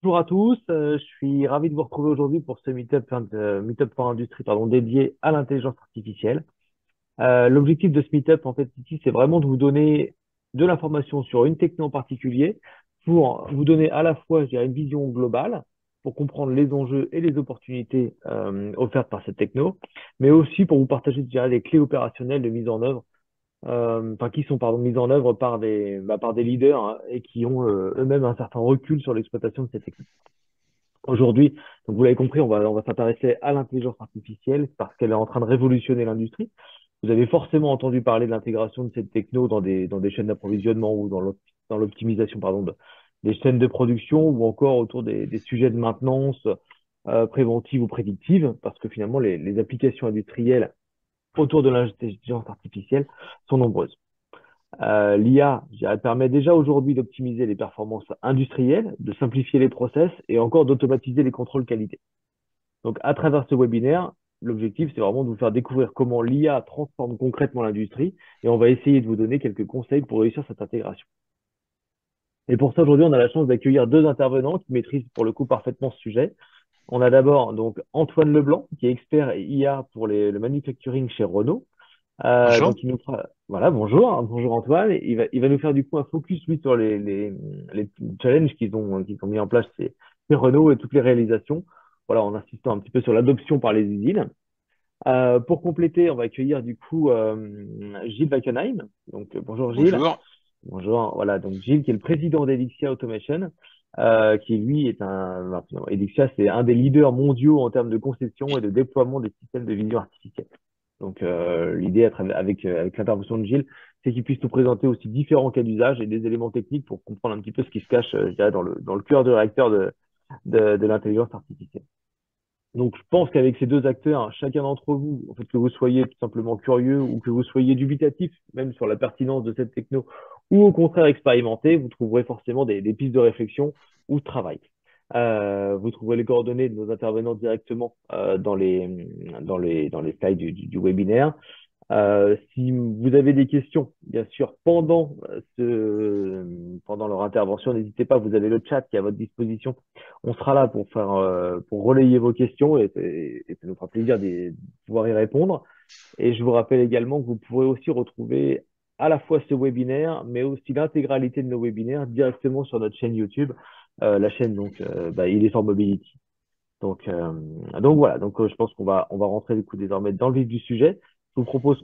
Bonjour à tous, je suis ravi de vous retrouver aujourd'hui pour ce Meetup, Meetup for Industrie, pardon, dédié à l'intelligence artificielle. L'objectif de ce Meetup, en fait, ici, c'est vraiment de vous donner de l'information sur une techno en particulier pour vous donner à la fois, je dirais, une vision globale pour comprendre les enjeux et les opportunités offertes par cette techno, mais aussi pour vous partager, je dirais, des clés opérationnelles de mise en œuvre qui sont pardon, mises en œuvre par des leaders hein, et qui ont eux-mêmes un certain recul sur l'exploitation de ces techniques. Aujourd'hui, donc vous l'avez compris, on va s'intéresser à l'intelligence artificielle parce qu'elle est en train de révolutionner l'industrie. Vous avez forcément entendu parler de l'intégration de cette techno dans des chaînes d'approvisionnement ou dans l'optimisation des chaînes de production ou encore autour des sujets de maintenance préventive ou prédictive parce que finalement les applications industrielles autour de l'intelligence artificielle sont nombreuses. L'IA, je dirais, permet déjà aujourd'hui d'optimiser les performances industrielles, de simplifier les process et encore d'automatiser les contrôles qualité. Donc, à travers ce webinaire, l'objectif, c'est vraiment de vous faire découvrir comment l'IA transforme concrètement l'industrie et on va essayer de vous donner quelques conseils pour réussir cette intégration. Et pour ça, aujourd'hui, on a la chance d'accueillir deux intervenants qui maîtrisent pour le coup parfaitement ce sujet. On a d'abord donc Antoine Leblanc, qui est expert IA pour le manufacturing chez Renault. Bonjour. Donc, il nous fera, voilà, bonjour, hein, bonjour Antoine. Il va nous faire du coup un focus, lui, sur les challenges qu'ils ont mis en place chez Renault et toutes les réalisations. Voilà, en insistant un petit peu sur l'adoption par les usines. Pour compléter, on va accueillir du coup Gilles Wackenheim. Donc, bonjour Gilles. Bonjour. Bonjour, voilà, donc Gilles qui est le président d'Elixia Automation, qui lui est Elixia, c'est un des leaders mondiaux en termes de conception et de déploiement des systèmes de vision artificielle. Donc, l'idée avec l'intervention de Gilles, c'est qu'il puisse nous présenter aussi différents cas d'usage et des éléments techniques pour comprendre un petit peu ce qui se cache, je dirais, dans le cœur du réacteur de l'intelligence artificielle. Donc, je pense qu'avec ces deux acteurs, hein, chacun d'entre vous, en fait, que vous soyez tout simplement curieux ou que vous soyez dubitatif, même sur la pertinence de cette techno, ou au contraire expérimenté, vous trouverez forcément des pistes de réflexion ou de travail. Vous trouverez les coordonnées de nos intervenants directement dans les slides du webinaire. Si vous avez des questions, bien sûr, pendant leur intervention, n'hésitez pas, vous avez le chat qui est à votre disposition. On sera là pour relayer vos questions et ça nous fera plaisir de pouvoir y répondre. Et je vous rappelle également que vous pourrez aussi retrouver à la fois ce webinaire, mais aussi l'intégralité de nos webinaires directement sur notre chaîne YouTube, la chaîne Il est for Mobility. Donc voilà, je pense on va rentrer du coup désormais dans le vif du sujet. Je vous propose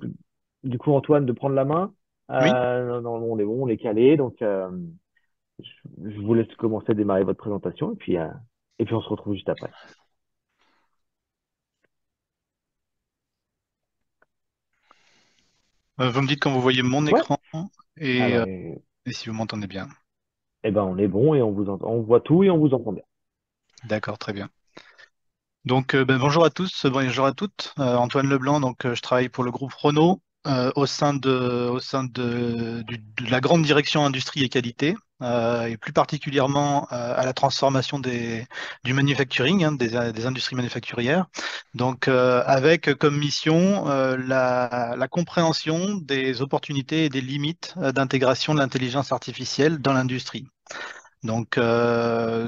du coup Antoine de prendre la main. Oui. Non, on est bon, on est calé, je vous laisse commencer à démarrer votre présentation et puis on se retrouve juste après. Vous me dites quand vous voyez mon Ouais. écran et, Alors, euh, et si vous m'entendez bien. eh ben on est bon et on vous entend, on voit tout et on vous entend bien. D'accord, très bien. Donc, bonjour à tous, bonjour à toutes. Antoine Leblanc, donc je travaille pour le groupe Renault au sein de la grande direction industrie et qualité, et plus particulièrement à la transformation du manufacturing, hein, des industries manufacturières. Donc, avec comme mission la compréhension des opportunités et des limites d'intégration de l'intelligence artificielle dans l'industrie. Donc,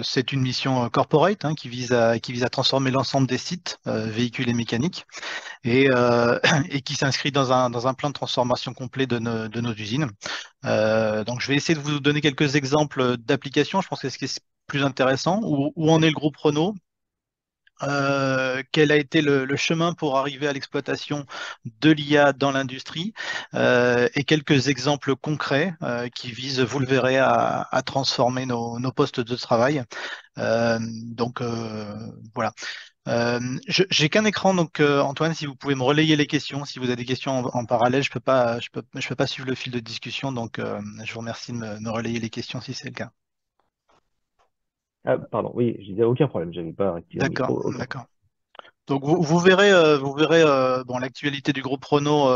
c'est une mission corporate, hein, qui vise à transformer l'ensemble des sites, véhicules et mécaniques, et qui s'inscrit dans un plan de transformation complet de nos usines. Donc, je vais essayer de vous donner quelques exemples d'applications. Je pense que c'est ce qui est plus intéressant. Où en est le groupe Renault? Quel a été le chemin pour arriver à l'exploitation de l'IA dans l'industrie, et quelques exemples concrets qui visent, vous le verrez, à transformer nos postes de travail. Voilà. J'ai qu'un écran, donc Antoine, si vous pouvez me relayer les questions, si vous avez des questions en parallèle, je peux pas suivre le fil de discussion, donc je vous remercie de me relayer les questions si c'est le cas. Ah, pardon, oui, je disais aucun problème, j'avais pas activé le D'accord, micro, aucun problème. d'accord. Donc vous verrez, bon, l'actualité du groupe Renault,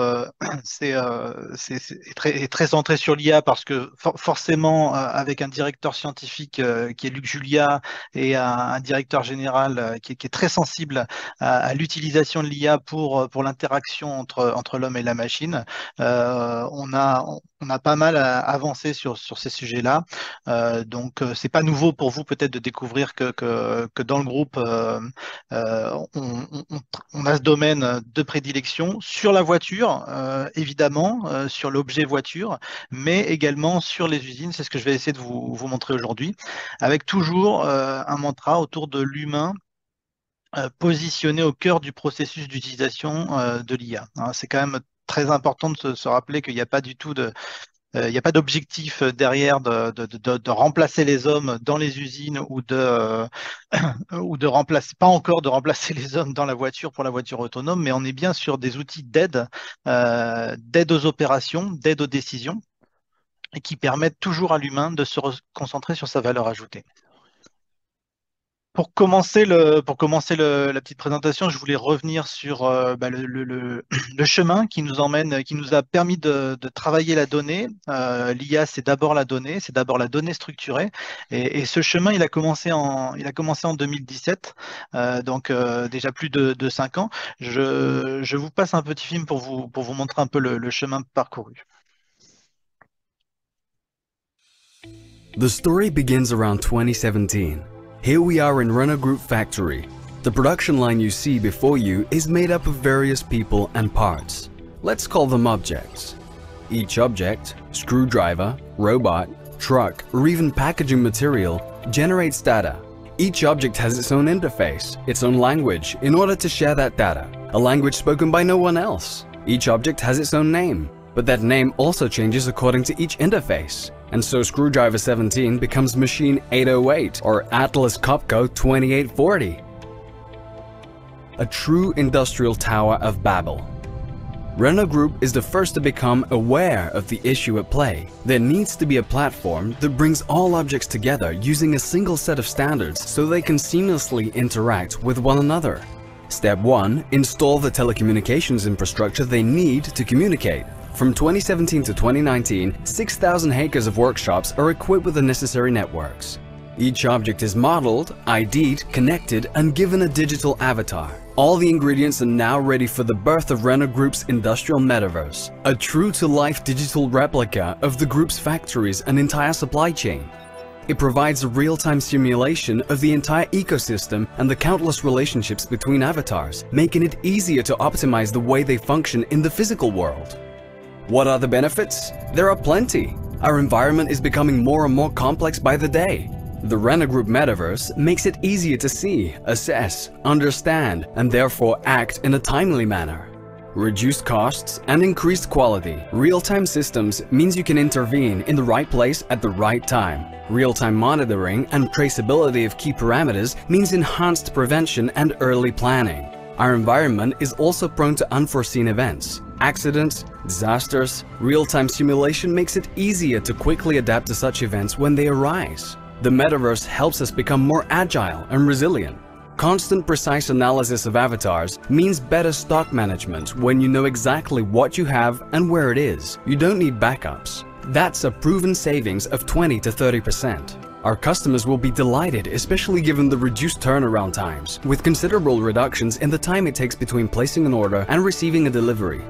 est très centrée sur l'IA parce que forcément, avec un directeur scientifique qui est Luc Julia et un directeur général qui est très sensible à l'utilisation de l'IA pour l'interaction entre l'homme et la machine, on a pas mal avancé sur ces sujets-là. Donc, c'est pas nouveau pour vous peut-être de découvrir que dans le groupe, on a ce domaine de prédilection sur la voiture, évidemment, sur l'objet voiture, mais également sur les usines. C'est ce que je vais essayer de vous montrer aujourd'hui, avec toujours un mantra autour de l'humain positionné au cœur du processus d'utilisation de l'IA. Hein. C'est quand même très important de se rappeler qu'il n'y a pas du tout il n'y a pas d'objectif derrière de remplacer les hommes dans les usines ou de remplacer, pas encore de remplacer les hommes dans la voiture pour la voiture autonome, mais on est bien sur des outils d'aide aux opérations, d'aide aux décisions, et qui permettent toujours à l'humain de se concentrer sur sa valeur ajoutée. La petite présentation, je voulais revenir sur le chemin qui nous emmène, qui nous a permis de travailler la donnée. L'IA, c'est d'abord la donnée, c'est d'abord la donnée structurée. Et ce chemin, il a commencé en 2017, donc déjà plus de 5 ans. Je vous passe un petit film pour vous montrer un peu le chemin parcouru. The story begins around 2017. Here we are in Renault Group factory. The production line you see before you is made up of various people and parts. Let's call them objects. Each object, screwdriver, robot, truck, or even packaging material, generates data. Each object has its own interface, its own language, in order to share that data, a language spoken by no one else. Each object has its own name, but that name also changes according to each interface. And so Screwdriver 17 becomes Machine 808 or Atlas Copco 2840. A true industrial Tower of Babel. Renault Group is the first to become aware of the issue at play. There needs to be a platform that brings all objects together using a single set of standards so they can seamlessly interact with one another. Step 1. Install the telecommunications infrastructure they need to communicate. From 2017 to 2019, 6,000 acres of workshops are equipped with the necessary networks. Each object is modeled, ID'd, connected, and given a digital avatar. All the ingredients are now ready for the birth of Renault Group's industrial metaverse, a true-to-life digital replica of the group's factories and entire supply chain. It provides a real-time simulation of the entire ecosystem and the countless relationships between avatars, making it easier to optimize the way they function in the physical world. What are the benefits? There are plenty. Our environment is becoming more and more complex by the day. The Renault Group Metaverse makes it easier to see, assess, understand, and therefore act in a timely manner. Reduced costs and increased quality. Real-time systems means you can intervene in the right place at the right time. Real-time monitoring and traceability of key parameters means enhanced prevention and early planning. Our environment is also prone to unforeseen events. Accidents, disasters, real-time simulation makes it easier to quickly adapt to such events when they arise. The metaverse helps us become more agile and resilient. Constant precise analysis of avatars means better stock management when you know exactly what you have and where it is. You don't need backups. That's a proven savings of 20 to 30%. Our customers will be delighted, especially given the reduced turnaround times, with considerable reductions in the time it takes between placing an order and receiving a delivery.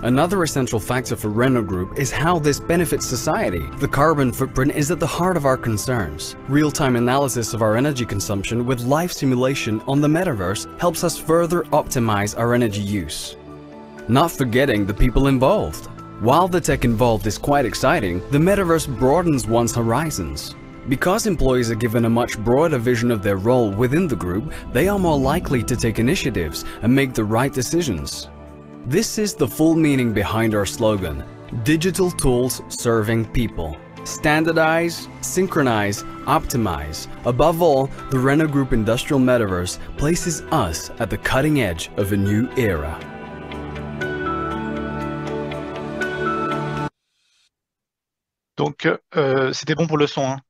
Another essential factor for Renault Group is how this benefits society. The carbon footprint is at the heart of our concerns. Real-time analysis of our energy consumption with live simulation on the metaverse helps us further optimize our energy use. Not forgetting the people involved. While the tech involved is quite exciting, the metaverse broadens one's horizons. Because employees are given a much broader vision of their role within the group, they are more likely to take initiatives and make the right decisions. This is the full meaning behind our slogan, digital tools serving people. Standardize, synchronize, optimize. Above all, the Renault Group Industrial Metaverse places us at the cutting edge of a new era. Donc, c'était bon pour le son, hein?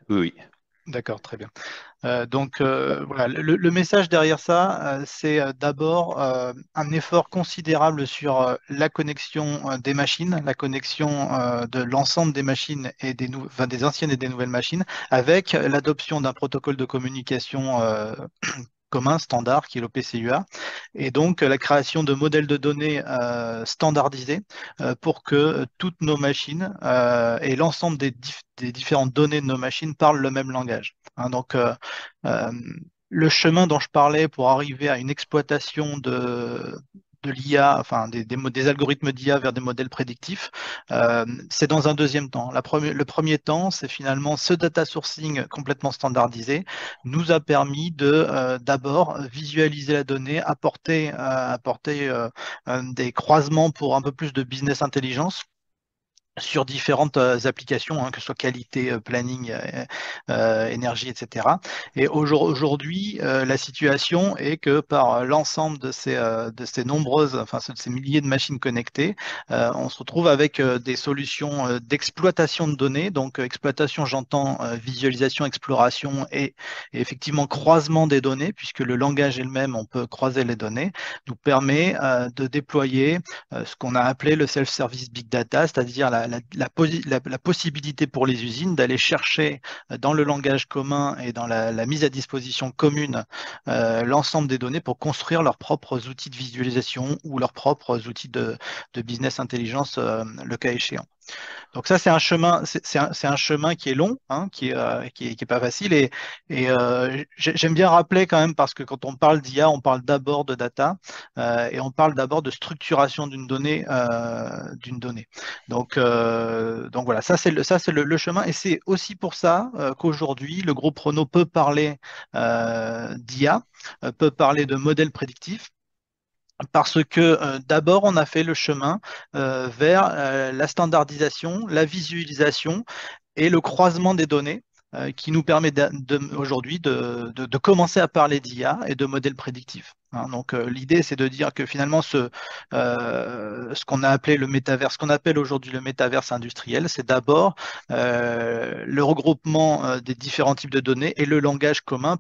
Oui. D'accord, très bien. Donc voilà, le message derrière ça, c'est d'abord un effort considérable sur la connexion des machines, la connexion de l'ensemble des machines et enfin, des anciennes et des nouvelles machines, avec l'adoption d'un protocole de communication commun, standard, qui est l'OPCUA, et donc la création de modèles de données standardisés pour que toutes nos machines et l'ensemble des différentes données de nos machines parlent le même langage. Hein. Donc, euh, le chemin dont je parlais pour arriver à une exploitation de l'IA, enfin des algorithmes d'IA vers des modèles prédictifs, c'est dans un deuxième temps. Le premier temps, c'est finalement ce data sourcing complètement standardisé nous a permis de d'abord visualiser la donnée, apporter des croisements pour un peu plus de business intelligence sur différentes applications, hein, que ce soit qualité, planning, énergie, etc. Et aujourd'hui, la situation est que par l'ensemble de ces nombreuses, enfin de ces milliers de machines connectées, on se retrouve avec des solutions d'exploitation de données. Donc exploitation, j'entends visualisation, exploration et effectivement croisement des données, puisque le langage est le même, on peut croiser les données, nous permet de déployer ce qu'on a appelé le self-service big data, c'est-à-dire la possibilité pour les usines d'aller chercher dans le langage commun et dans la mise à disposition commune l'ensemble des données pour construire leurs propres outils de visualisation ou leurs propres outils de business intelligence, le cas échéant. Donc ça, c'est un chemin, c'est un chemin qui est long, hein, qui est pas facile. J'aime bien rappeler quand même parce que quand on parle d'IA, on parle d'abord de data et on parle d'abord de structuration d'une donnée, d'une donnée. Donc voilà, ça c'est le chemin et c'est aussi pour ça qu'aujourd'hui le groupe Renault peut parler d'IA, peut parler de modèles prédictifs. Parce que d'abord, on a fait le chemin vers la standardisation, la visualisation et le croisement des données qui nous permet aujourd'hui de commencer à parler d'IA et de modèles prédictifs. Hein. Donc l'idée, c'est de dire que finalement, ce qu'on a appelé le métaverse, ce qu'on appelle aujourd'hui le métaverse industriel, c'est d'abord le regroupement des différents types de données et le langage commun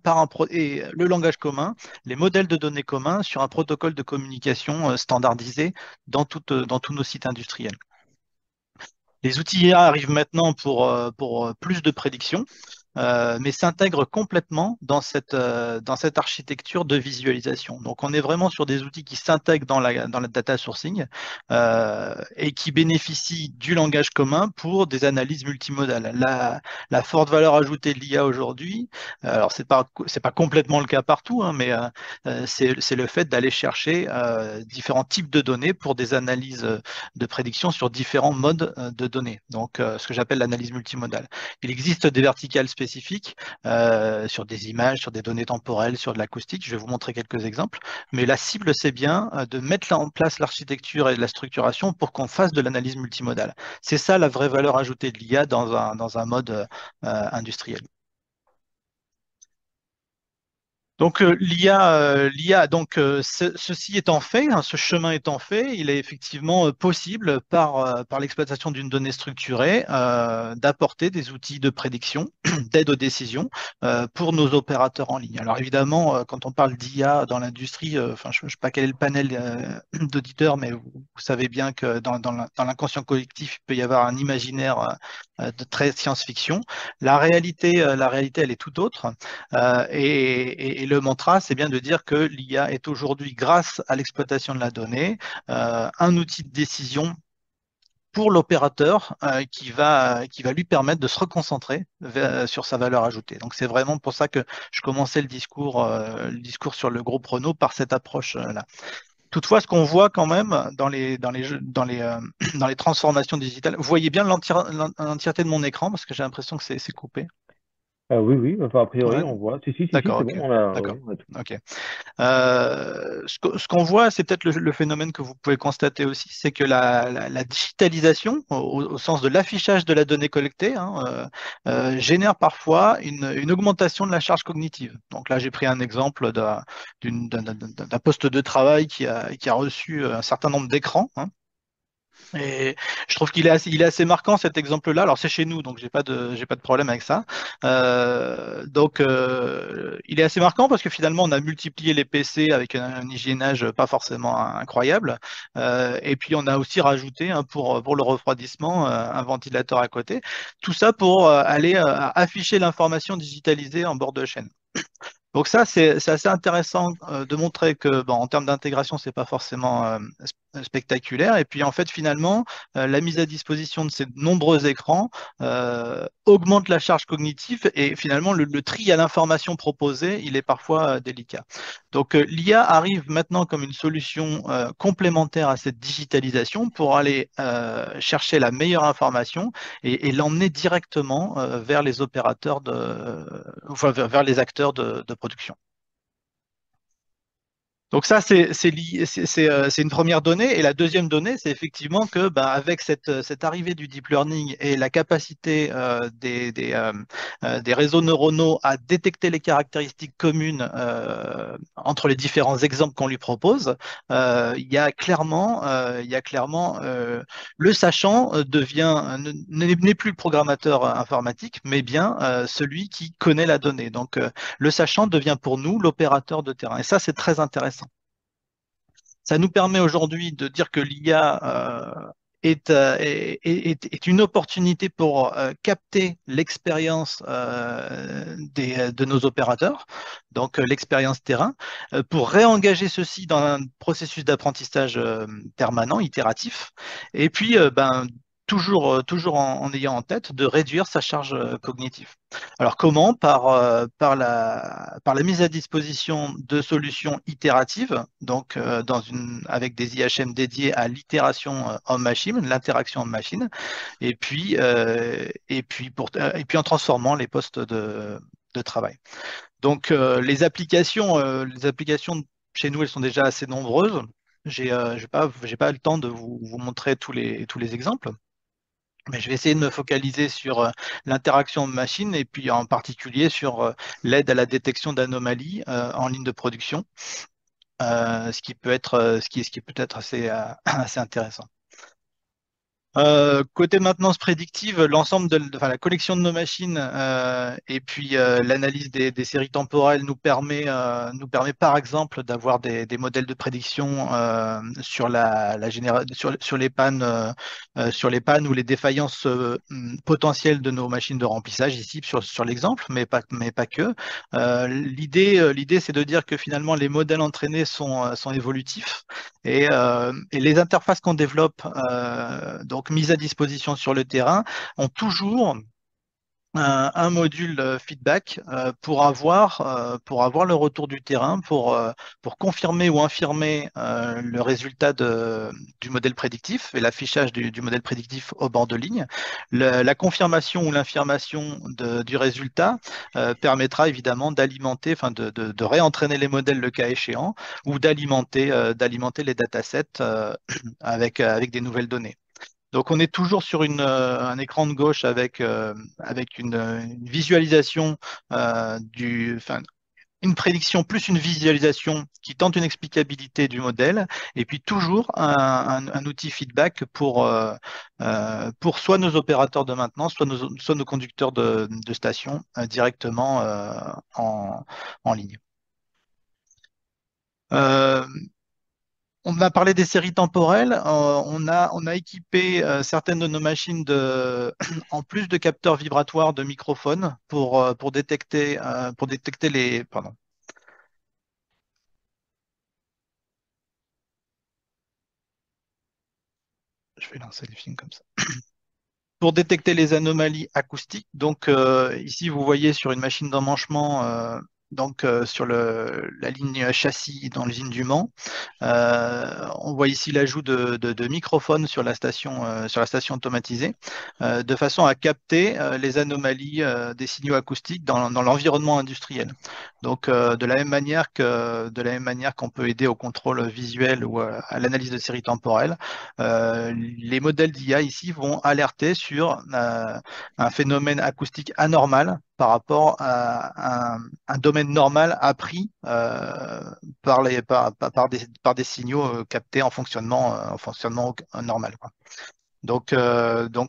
et le langage commun, les modèles de données communs sur un protocole de communication standardisé dans tous nos sites industriels. Les outils IA arrivent maintenant pour plus de prédictions, mais s'intègrent complètement dans cette architecture de visualisation. Donc, on est vraiment sur des outils qui s'intègrent dans la data sourcing et qui bénéficient du langage commun pour des analyses multimodales. La forte valeur ajoutée de l'IA aujourd'hui, alors c'est pas complètement le cas partout, hein, mais c'est le fait d'aller chercher différents types de données pour des analyses de prédiction sur différents modes de données. Donc, ce que j'appelle l'analyse multimodale. Il existe des verticales spécifiques sur des images, sur des données temporelles, sur de l'acoustique. Je vais vous montrer quelques exemples. Mais la cible, c'est bien de mettre en place l'architecture et la structuration pour qu'on fasse de l'analyse multimodale. C'est ça la vraie valeur ajoutée de l'IA dans un mode industriel. Donc l'IA, donc ceci étant fait, hein, ce chemin étant fait, il est effectivement possible par l'exploitation d'une donnée structurée d'apporter des outils de prédiction, d'aide aux décisions pour nos opérateurs en ligne. Alors évidemment, quand on parle d'IA dans l'industrie, enfin je ne sais pas quel est le panel d'auditeurs, mais vous savez bien que dans l'inconscient collectif, il peut y avoir un imaginaire de très science-fiction. La réalité, elle est tout autre. Et le mantra, c'est bien de dire que l'IA est aujourd'hui, grâce à l'exploitation de la donnée, un outil de décision pour l'opérateur qui va lui permettre de se reconcentrer sur sa valeur ajoutée. Donc c'est vraiment pour ça que je commençais le discours sur le groupe Renault par cette approche-là. Toutefois, ce qu'on voit quand même dans les transformations digitales, vous voyez bien l'entièreté de mon écran parce que j'ai l'impression que c'est coupé. Oui, oui, enfin, a priori, Ouais. on voit. Si, D'accord, c'est ok. bon, on a, D'accord. oui, on a tout. Ok. Ce qu'on voit, c'est peut-être le phénomène que vous pouvez constater aussi, c'est que la digitalisation, au sens de l'affichage de la donnée collectée, hein, génère parfois une augmentation de la charge cognitive. Donc là, j'ai pris un exemple d'un poste de travail qui a reçu un certain nombre d'écrans. Hein. Et je trouve il est assez marquant cet exemple-là. Alors c'est chez nous, donc j'ai pas de problème avec ça. Il est assez marquant parce que finalement on a multiplié les PC avec un hygiénage pas forcément incroyable. Et puis on a aussi rajouté hein, pour le refroidissement un ventilateur à côté. Tout ça pour aller afficher l'information digitalisée en bord de chaîne. Donc ça, c'est assez intéressant de montrer que, bon, en termes d'intégration, c'est pas forcément spectaculaire. Et puis en fait, finalement, la mise à disposition de ces nombreux écrans augmente la charge cognitive et finalement le tri à l'information proposée, il est parfois délicat. Donc l'IA arrive maintenant comme une solution complémentaire à cette digitalisation pour aller chercher la meilleure information et l'emmener directement vers les opérateurs enfin, vers les acteurs de production. Donc ça, c'est une première donnée. Et la deuxième donnée, c'est effectivement que ben, avec cette arrivée du deep learning et la capacité des réseaux neuronaux à détecter les caractéristiques communes entre les différents exemples qu'on lui propose, il y a clairement le sachant n'est plus le programmateur informatique, mais bien celui qui connaît la donnée. Donc le sachant devient pour nous l'opérateur de terrain. Et ça, c'est très intéressant. Ça nous permet aujourd'hui de dire que l'IA est une opportunité pour capter l'expérience de nos opérateurs, donc l'expérience terrain, pour réengager ceci dans un processus d'apprentissage permanent, itératif, et puis toujours en ayant en tête de réduire sa charge cognitive. Alors comment? Par la mise à disposition de solutions itératives, donc avec des IHM dédiés à l'itération homme-machine, l'interaction homme-machine, et puis en transformant les postes de travail. Donc les applications chez nous, elles sont déjà assez nombreuses. J'ai pas le temps de vous montrer tous les exemples. Mais je vais essayer de me focaliser sur l'interaction machine et puis en particulier sur l'aide à la détection d'anomalies en ligne de production, ce qui peut être assez, assez intéressant. Côté maintenance prédictive, enfin, la collection de nos machines et puis l'analyse des séries temporelles nous permet par exemple d'avoir des modèles de prédiction sur les pannes ou les défaillances potentielles de nos machines de remplissage ici sur l'exemple, mais pas que. L'idée, c'est de dire que finalement les modèles entraînés sont évolutifs et les interfaces qu'on développe, donc mises à disposition sur le terrain, ont toujours un module feedback pour avoir le retour du terrain, pour confirmer ou infirmer le résultat du modèle prédictif et l'affichage du modèle prédictif au bord de ligne. La confirmation ou l'infirmation du résultat permettra évidemment d'alimenter, enfin de réentraîner les modèles le cas échéant, ou d'alimenter les datasets avec des nouvelles données. Donc, on est toujours sur un écran de gauche avec une visualisation enfin, une prédiction plus une visualisation qui tente une explicabilité du modèle, et puis toujours un outil feedback pour soit nos opérateurs de maintenance, soit nos conducteurs de station directement en ligne. On a parlé des séries temporelles. On a équipé certaines de nos machines en plus de capteurs vibratoires de microphones pour détecter les. Pardon. Je vais lancer les films comme ça. Pour détecter les anomalies acoustiques. Donc ici, vous voyez sur une machine d'emmanchement, sur la ligne châssis dans l'usine du Mans. On voit ici l'ajout de microphones sur la station automatisée, de façon à capter les anomalies des signaux acoustiques dans l'environnement industriel. Donc, de la même manière qu'on peut aider au contrôle visuel ou à l'analyse de séries temporelles, les modèles d'IA ici vont alerter sur un phénomène acoustique anormal par rapport à un domaine normal appris par des signaux captés en fonctionnement normal, quoi. Donc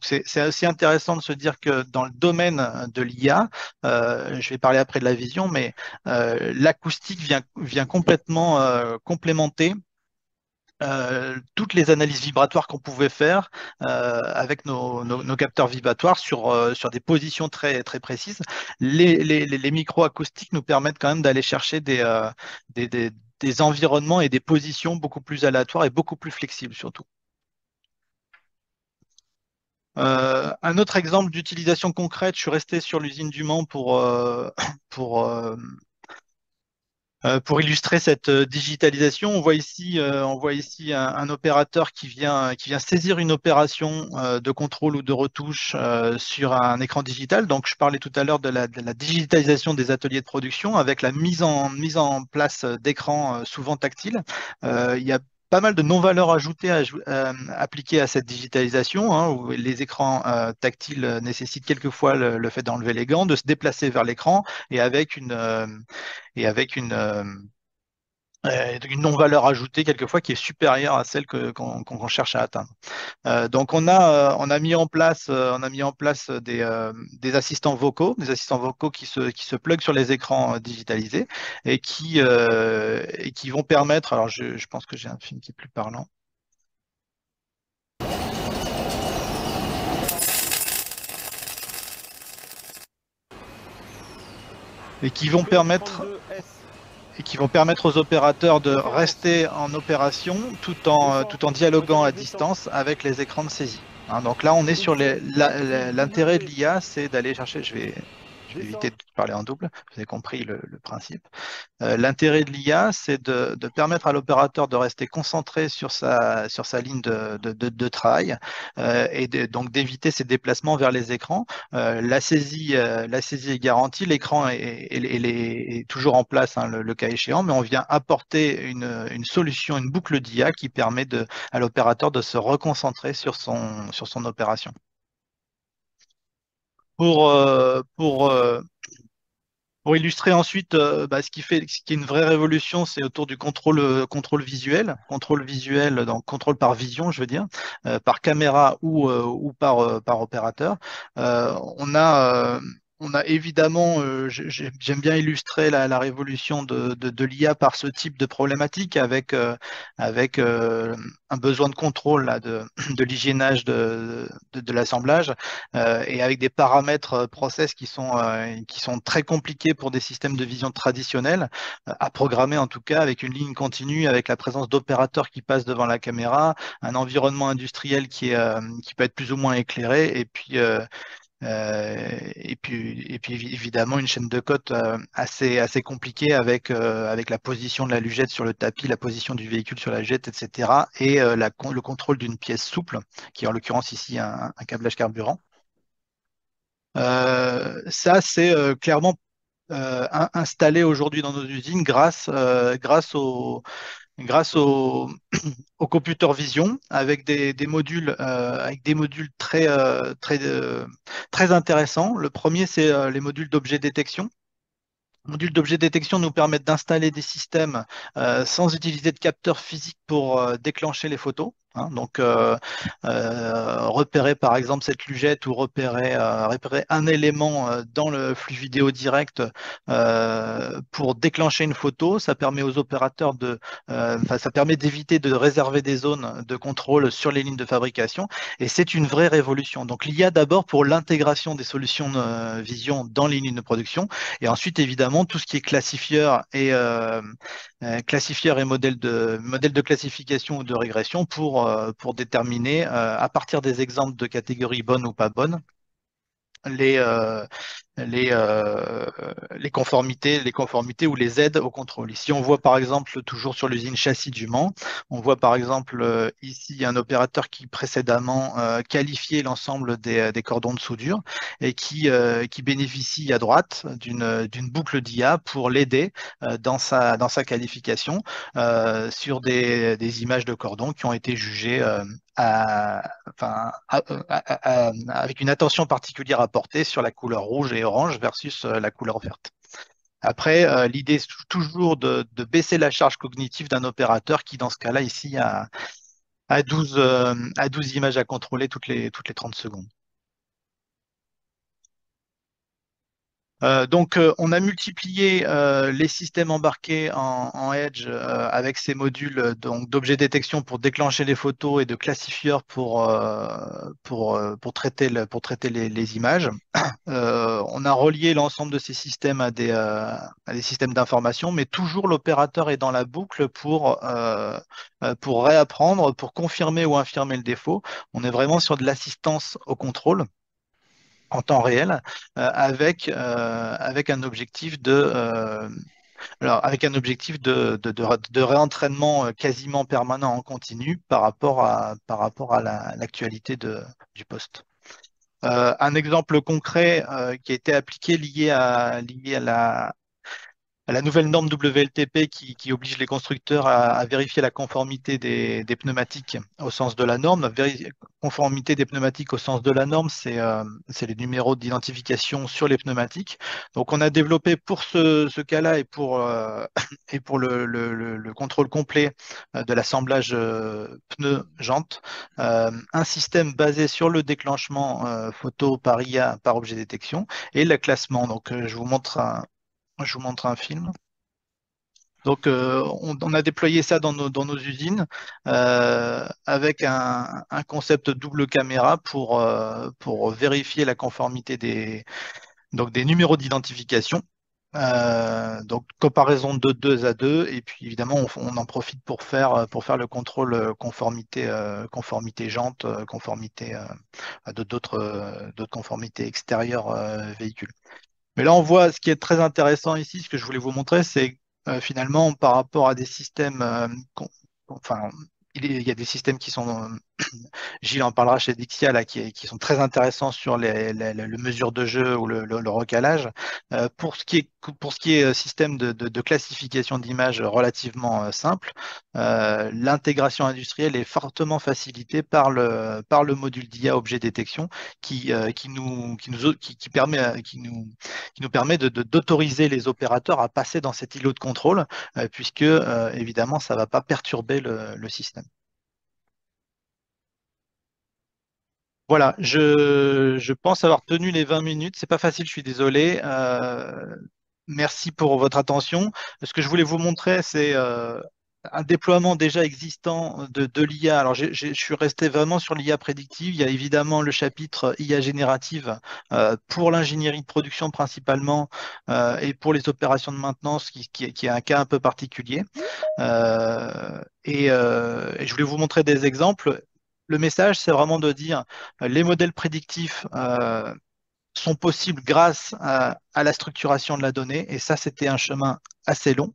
c'est assez intéressant de se dire que dans le domaine de l'IA, je vais parler après de la vision, mais l'acoustique vient complètement complémenter toutes les analyses vibratoires qu'on pouvait faire avec nos capteurs vibratoires sur des positions très précises. Les micro-acoustiques nous permettent quand même d'aller chercher des, des- des environnements et des positions beaucoup plus aléatoires et beaucoup plus flexibles surtout. Un autre exemple d'utilisation concrète, je suis resté sur l'usine du Mans pour, euh, pour illustrer cette digitalisation. On voit ici un opérateur qui vient saisir une opération de contrôle ou de retouche sur un écran digital. Donc, je parlais tout à l'heure de la digitalisation des ateliers de production avec la mise en place d'écrans souvent tactiles. Il y a pas mal de non-valeurs ajoutées appliquées à cette digitalisation, hein, où les écrans tactiles nécessitent quelquefois le fait d'enlever les gants, de se déplacer vers l'écran et avec et avec une non-valeur ajoutée quelquefois qui est supérieure à celle qu'on cherche à atteindre. Donc on a mis en place des assistants vocaux qui se pluguent sur les écrans digitalisés et qui vont permettre, alors je pense que j'ai un film qui est plus parlant, et qui vont permettre aux opérateurs de rester en opération tout en dialoguant à distance avec les écrans de saisie. Hein, donc là, on est sur l'intérêt de l'IA, c'est d'aller chercher, je vais éviter de parler en double, vous avez compris le principe. L'intérêt de l'IA, c'est de permettre à l'opérateur de rester concentré sur sa ligne de travail donc d'éviter ses déplacements vers les écrans. La saisie est garantie, l'écran est toujours en place, hein, le cas échéant, mais on vient apporter une solution, une boucle d'IA qui permet à l'opérateur de se reconcentrer sur son opération. Pour, euh, pour, euh, Pour illustrer ensuite ce ce qui est une vraie révolution, c'est autour du contrôle visuel, donc contrôle par vision, je veux dire, par caméra ou par opérateur. On a évidemment, j'aime bien illustrer la révolution de l'IA par ce type de problématique avec un besoin de contrôle là, de l'hygiénage de l'assemblage et avec des paramètres process qui sont très compliqués pour des systèmes de vision traditionnels, à programmer en tout cas avec une ligne continue, avec la présence d'opérateurs qui passent devant la caméra, un environnement industriel qui peut être plus ou moins éclairé, et puis évidemment une chaîne de code assez compliquée avec la position de la lugette sur le tapis, la position du véhicule sur la lugette, etc. Et le contrôle d'une pièce souple, qui est en l'occurrence ici un câblage carburant. Ça, c'est clairement installé aujourd'hui dans nos usines grâce au, au computer vision avec des modules très intéressants. Le premier, c'est les modules d'objet détection. Les modules d'objet détection nous permettent d'installer des systèmes sans utiliser de capteurs physiques pour déclencher les photos. Hein. Donc, repérer par exemple cette lugette ou repérer un élément dans le flux vidéo direct pour déclencher une photo, ça permet aux opérateurs ça permet d'éviter de réserver des zones de contrôle sur les lignes de fabrication. Et c'est une vraie révolution. Donc, l'IA d'abord pour l'intégration des solutions vision dans les lignes de production. Et ensuite, évidemment, tout ce qui est classifieur et modèle de classification ou de régression pour déterminer, à partir des exemples de catégories bonnes ou pas bonnes, les, euh, les les conformités ou les aides au contrôle. Ici, on voit par exemple, toujours sur l'usine châssis du Mans, on voit par exemple ici un opérateur qui précédemment qualifiait l'ensemble des cordons de soudure et qui bénéficie à droite d'une boucle d'IA pour l'aider dans sa qualification sur des images de cordons qui ont été jugées avec une attention particulière à porter sur la couleur rouge et orange versus la couleur verte. Après, l'idée est toujours de baisser la charge cognitive d'un opérateur qui, dans ce cas-là, ici, a 12 images à contrôler toutes les 30 secondes. On a multiplié les systèmes embarqués en Edge avec ces modules donc d'objet détection pour déclencher les photos et de classifieurs pour traiter pour traiter les images. On a relié l'ensemble de ces systèmes à des systèmes d'information, mais toujours l'opérateur est dans la boucle pour réapprendre, pour confirmer ou infirmer le défaut. On est vraiment sur de l'assistance au contrôle en temps réel, avec un objectif avec un objectif de réentraînement quasiment permanent en continu par rapport à l'actualité du poste. Un exemple concret qui a été appliqué lié à la nouvelle norme WLTP qui oblige les constructeurs à vérifier la conformité des pneumatiques au sens de la norme. Conformité des pneumatiques au sens de la norme, c'est les numéros d'identification sur les pneumatiques. Donc on a développé pour ce cas-là et pour le contrôle complet de l'assemblage pneu-jante, un système basé sur le déclenchement photo par IA, par objet détection, et le classement. Donc je vous montre un film. Donc, on a déployé ça dans nos usines avec un concept double caméra pour vérifier la conformité des numéros d'identification. Donc, comparaison de 2 à 2. Et puis, évidemment, on en profite pour faire le contrôle conformité jante, conformité d'autres conformités extérieures véhicules. Mais là, on voit ce qui est très intéressant ici, ce que je voulais vous montrer, c'est finalement par rapport à des systèmes, enfin, il y a des systèmes qui sont, Gilles en parlera chez Dixia, là, qui sont très intéressants sur le mesure de jeu ou le recalage. Pour ce qui est système de classification d'images relativement simple, l'intégration industrielle est fortement facilitée par le module d'IA objet détection qui nous permet d'autoriser les opérateurs à passer dans cet îlot de contrôle, puisque évidemment, ça ne va pas perturber le système. Voilà, je pense avoir tenu les 20 minutes. C'est pas facile, je suis désolé. Merci pour votre attention. Ce que je voulais vous montrer, c'est un déploiement déjà existant de l'IA. Alors, je suis resté vraiment sur l'IA prédictive. Il y a évidemment le chapitre IA générative pour l'ingénierie de production principalement et pour les opérations de maintenance qui est un cas un peu particulier. Et je voulais vous montrer des exemples. Le message, c'est vraiment de dire les modèles prédictifs sont possibles grâce à la structuration de la donnée. Et ça, c'était un chemin assez long,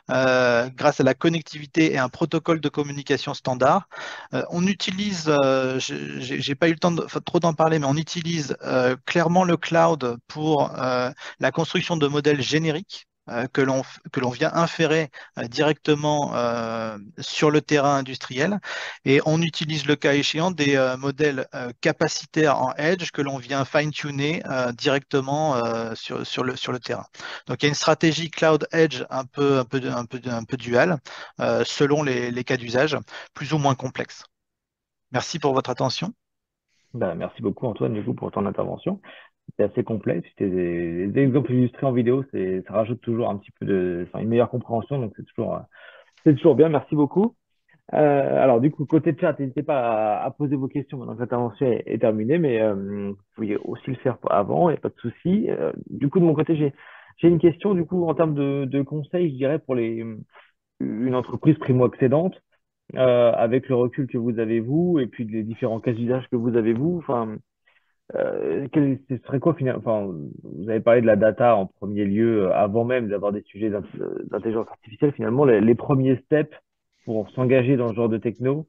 grâce à la connectivité et un protocole de communication standard. On utilise, j'ai pas eu le temps trop d'en parler, mais on utilise clairement le cloud pour la construction de modèles génériques que l'on vient inférer directement sur le terrain industriel, et on utilise le cas échéant des modèles capacitaires en edge que l'on vient fine-tuner directement sur le terrain. Donc il y a une stratégie cloud edge un peu duale selon les cas d'usage plus ou moins complexes. Merci pour votre attention. Ben, merci beaucoup Antoine du coup pour ton intervention. C'était assez complet. C'était des exemples illustrés en vidéo, ça rajoute toujours un petit peu enfin, une meilleure compréhension, donc c'est toujours bien. Merci beaucoup. Alors du coup, côté chat, n'hésitez pas à poser vos questions maintenant que l'intervention est terminée, mais vous pouvez aussi le faire avant, il n'y a pas de souci. Du coup, de mon côté, j'ai une question du coup en termes de conseils, je dirais pour une entreprise primo-accédante, avec le recul que vous avez vous et puis les différents cas d'usage que vous avez vous. Enfin, ce serait quoi finalement? Enfin, vous avez parlé de la data en premier lieu, avant même d'avoir des sujets d'intelligence artificielle. Finalement, les premiers steps pour s'engager dans ce genre de techno.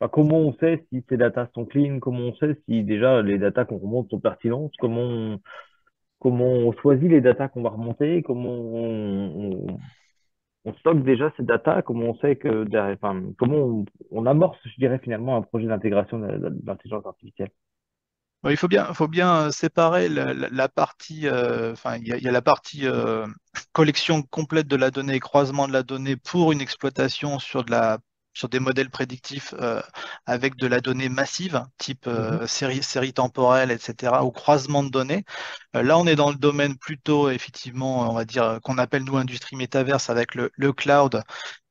Enfin, comment on sait si ces datas sont clean? Comment on sait si déjà les datas qu'on remonte sont pertinentes? Comment on choisit les datas qu'on va remonter? Comment on stocke déjà ces datas? Comment on sait que enfin, comment on amorce, je dirais finalement, un projet d'intégration d'intelligence artificielle? Faut bien séparer la partie, enfin, il y a la partie collection complète de la donnée et croisement de la donnée pour une exploitation sur des modèles prédictifs avec de la donnée massive, type Mhm. série temporelle, etc., ou croisement de données. Là, on est dans le domaine plutôt, effectivement, on va dire, qu'on appelle nous industrie métaverse avec le cloud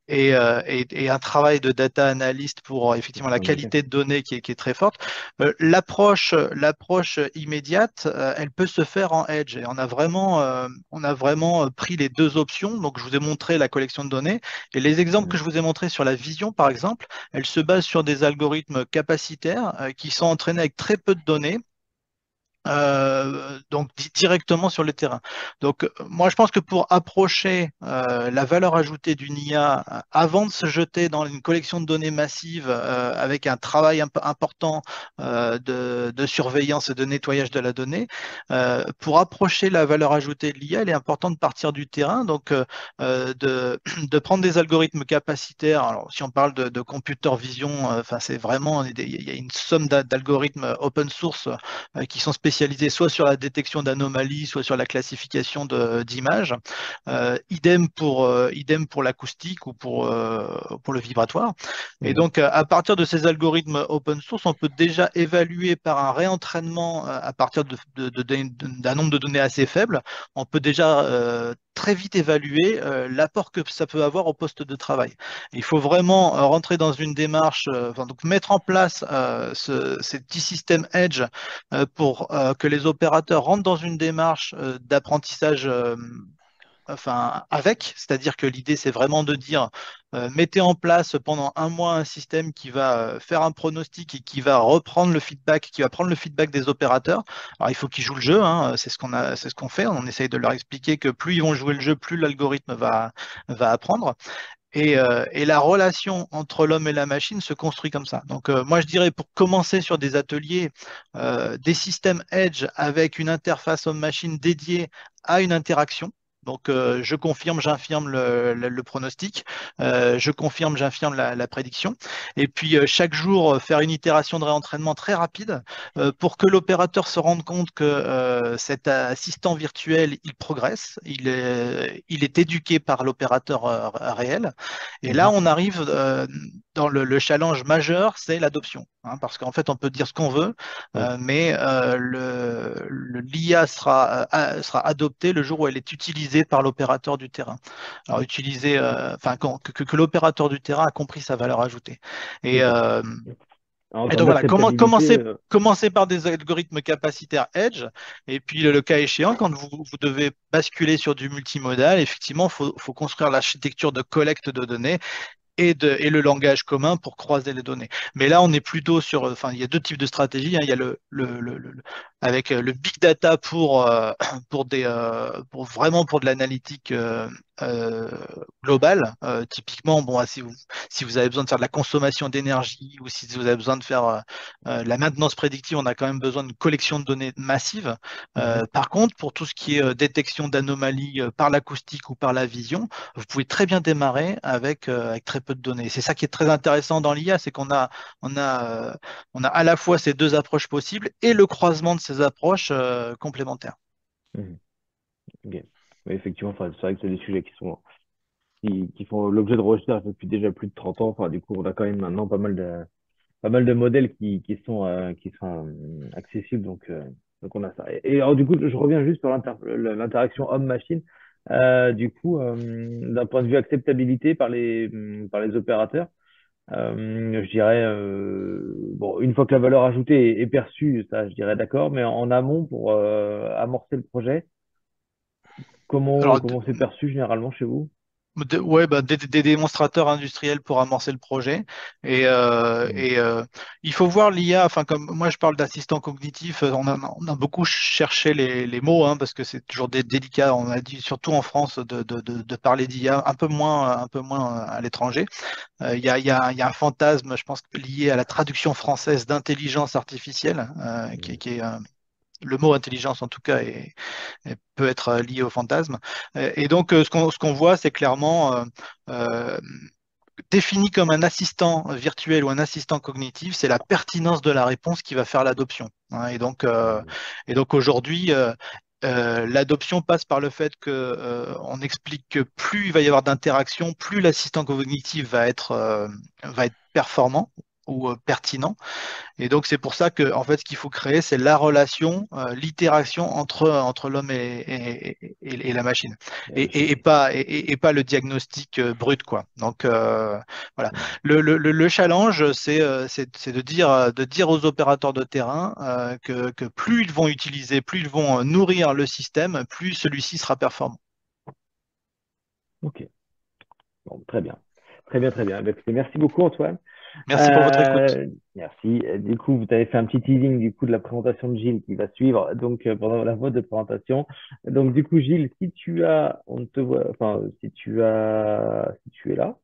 et un travail de data analyst pour effectivement la En effet. qualité de données qui est très forte. L'approche immédiate, elle peut se faire en edge et on a vraiment pris les deux options. Donc, je vous ai montré la collection de données et les exemples que Mhm. je vous ai montrés sur la vision, par exemple, elles se basent sur des algorithmes capacitaires qui sont entraînés avec très peu de données donc directement sur le terrain. Donc moi je pense que pour approcher la valeur ajoutée d'une IA avant de se jeter dans une collection de données massive avec un travail important de surveillance et de nettoyage de la donnée, pour approcher la valeur ajoutée de l'IA, il est important de partir du terrain, donc de prendre des algorithmes capacitaires. Alors si on parle de computer vision, enfin c'est vraiment il y a une somme d'algorithmes open source qui sont spécialisés soit sur la détection d'anomalies, soit sur la classification d'images. Idem pour l'acoustique ou pour le vibratoire. Et Mhm. donc, à partir de ces algorithmes open source, on peut déjà évaluer par un réentraînement à partir d'un nombre de données assez faible, on peut déjà très vite évaluer l'apport que ça peut avoir au poste de travail. Il faut vraiment rentrer dans une démarche, donc mettre en place ces petits systèmes edge pour que les opérateurs rentrent dans une démarche d'apprentissage c'est-à-dire que l'idée c'est vraiment de dire mettez en place pendant un mois un système qui va faire un pronostic et qui va reprendre le feedback, qui va prendre le feedback des opérateurs. Alors il faut qu'ils jouent le jeu, hein, c'est ce qu'on fait. On essaye de leur expliquer que plus ils vont jouer le jeu, plus l'algorithme va apprendre. Et la relation entre l'homme et la machine se construit comme ça. Donc, moi, je dirais pour commencer sur des ateliers, des systèmes edge avec une interface homme-machine dédiée à une interaction. Donc, je confirme, j'infirme le pronostic, je confirme, j'infirme la prédiction. Et puis, chaque jour, faire une itération de réentraînement très rapide pour que l'opérateur se rende compte que cet assistant virtuel, il progresse, il est éduqué par l'opérateur réel. Et là, Mhm. on arrive dans le challenge majeur, c'est l'adoption. Hein, parce qu'en fait, on peut dire ce qu'on veut, Ouais. mais l'IA sera adoptée le jour où elle est utilisée par l'opérateur du terrain. Alors, que l'opérateur du terrain a compris sa valeur ajoutée. Et, C'est ça. euh, En et termes donc voilà, d'acceptabilité, commencez par des algorithmes capacitaires Edge, et puis le cas échéant, quand vous devez basculer sur du multimodal, effectivement, faut construire l'architecture de collecte de données et le langage commun pour croiser les données. Mais là, on est plutôt sur, enfin, il y a deux types de stratégies, hein. Il y a avec le big data pour vraiment pour de l'analytique euh, globale. Typiquement, bon, si vous avez besoin de faire de la consommation d'énergie ou si vous avez besoin de faire la maintenance prédictive, on a quand même besoin d'une collection de données massive. mhm. Par contre, pour tout ce qui est détection d'anomalies par l'acoustique ou par la vision, vous pouvez très bien démarrer avec très peu de données. C'est ça qui est très intéressant dans l'IA, c'est on a à la fois ces deux approches possibles et le croisement de ces approches complémentaires. Mhm. Ok. Oui, effectivement, enfin, c'est vrai que c'est des sujets qui font l'objet de recherche depuis déjà plus de 30 ans. Enfin, du coup, on a quand même maintenant pas mal de modèles qui sont accessibles. Donc on a ça. Et alors, du coup, je reviens juste sur l'interaction homme-machine. Du coup, d'un point de vue acceptabilité par les opérateurs, je dirais, bon, une fois que la valeur ajoutée est perçue, ça, je dirais d'accord, mais en amont, pour amorcer le projet, comment, Alors, comment c'est perçu généralement chez vous? Ouais, bah, des démonstrateurs industriels pour amorcer le projet. Mhm. Il faut voir l'IA, enfin, comme moi je parle d'assistant cognitif, on a beaucoup cherché les mots, hein, parce que c'est toujours délicat, on a dit, surtout en France, de parler d'IA, un peu moins à l'étranger. Il y a un fantasme, je pense, lié à la traduction française d'intelligence artificielle, Mhm. qui est le mot intelligence en tout cas peut être lié au fantasme. Et donc ce qu'on voit, c'est clairement euh, défini comme un assistant virtuel ou un assistant cognitif, c'est la pertinence de la réponse qui va faire l'adoption. Hein. Et donc aujourd'hui, l'adoption passe par le fait que on explique que plus il va y avoir d'interactions, plus l'assistant cognitif va être performant ou pertinent. Et donc, c'est pour ça que, en fait, ce qu'il faut créer, c'est la relation, l'interaction entre l'homme et la machine. La machine. Et pas le diagnostic brut, quoi. Donc, voilà. Ouais. Le challenge, c'est de dire aux opérateurs de terrain que plus ils vont utiliser, plus ils vont nourrir le système, plus celui-ci sera performant. Ok. Bon, très bien. Très bien, très bien. Bah, écoutez, merci beaucoup, Antoine. Merci pour votre écoute. Merci. Du coup, vous avez fait un petit teasing du coup de la présentation de Gilles qui va suivre donc pendant la vote de présentation. Donc du coup, Gilles, si tu as, on te voit, enfin si tu es là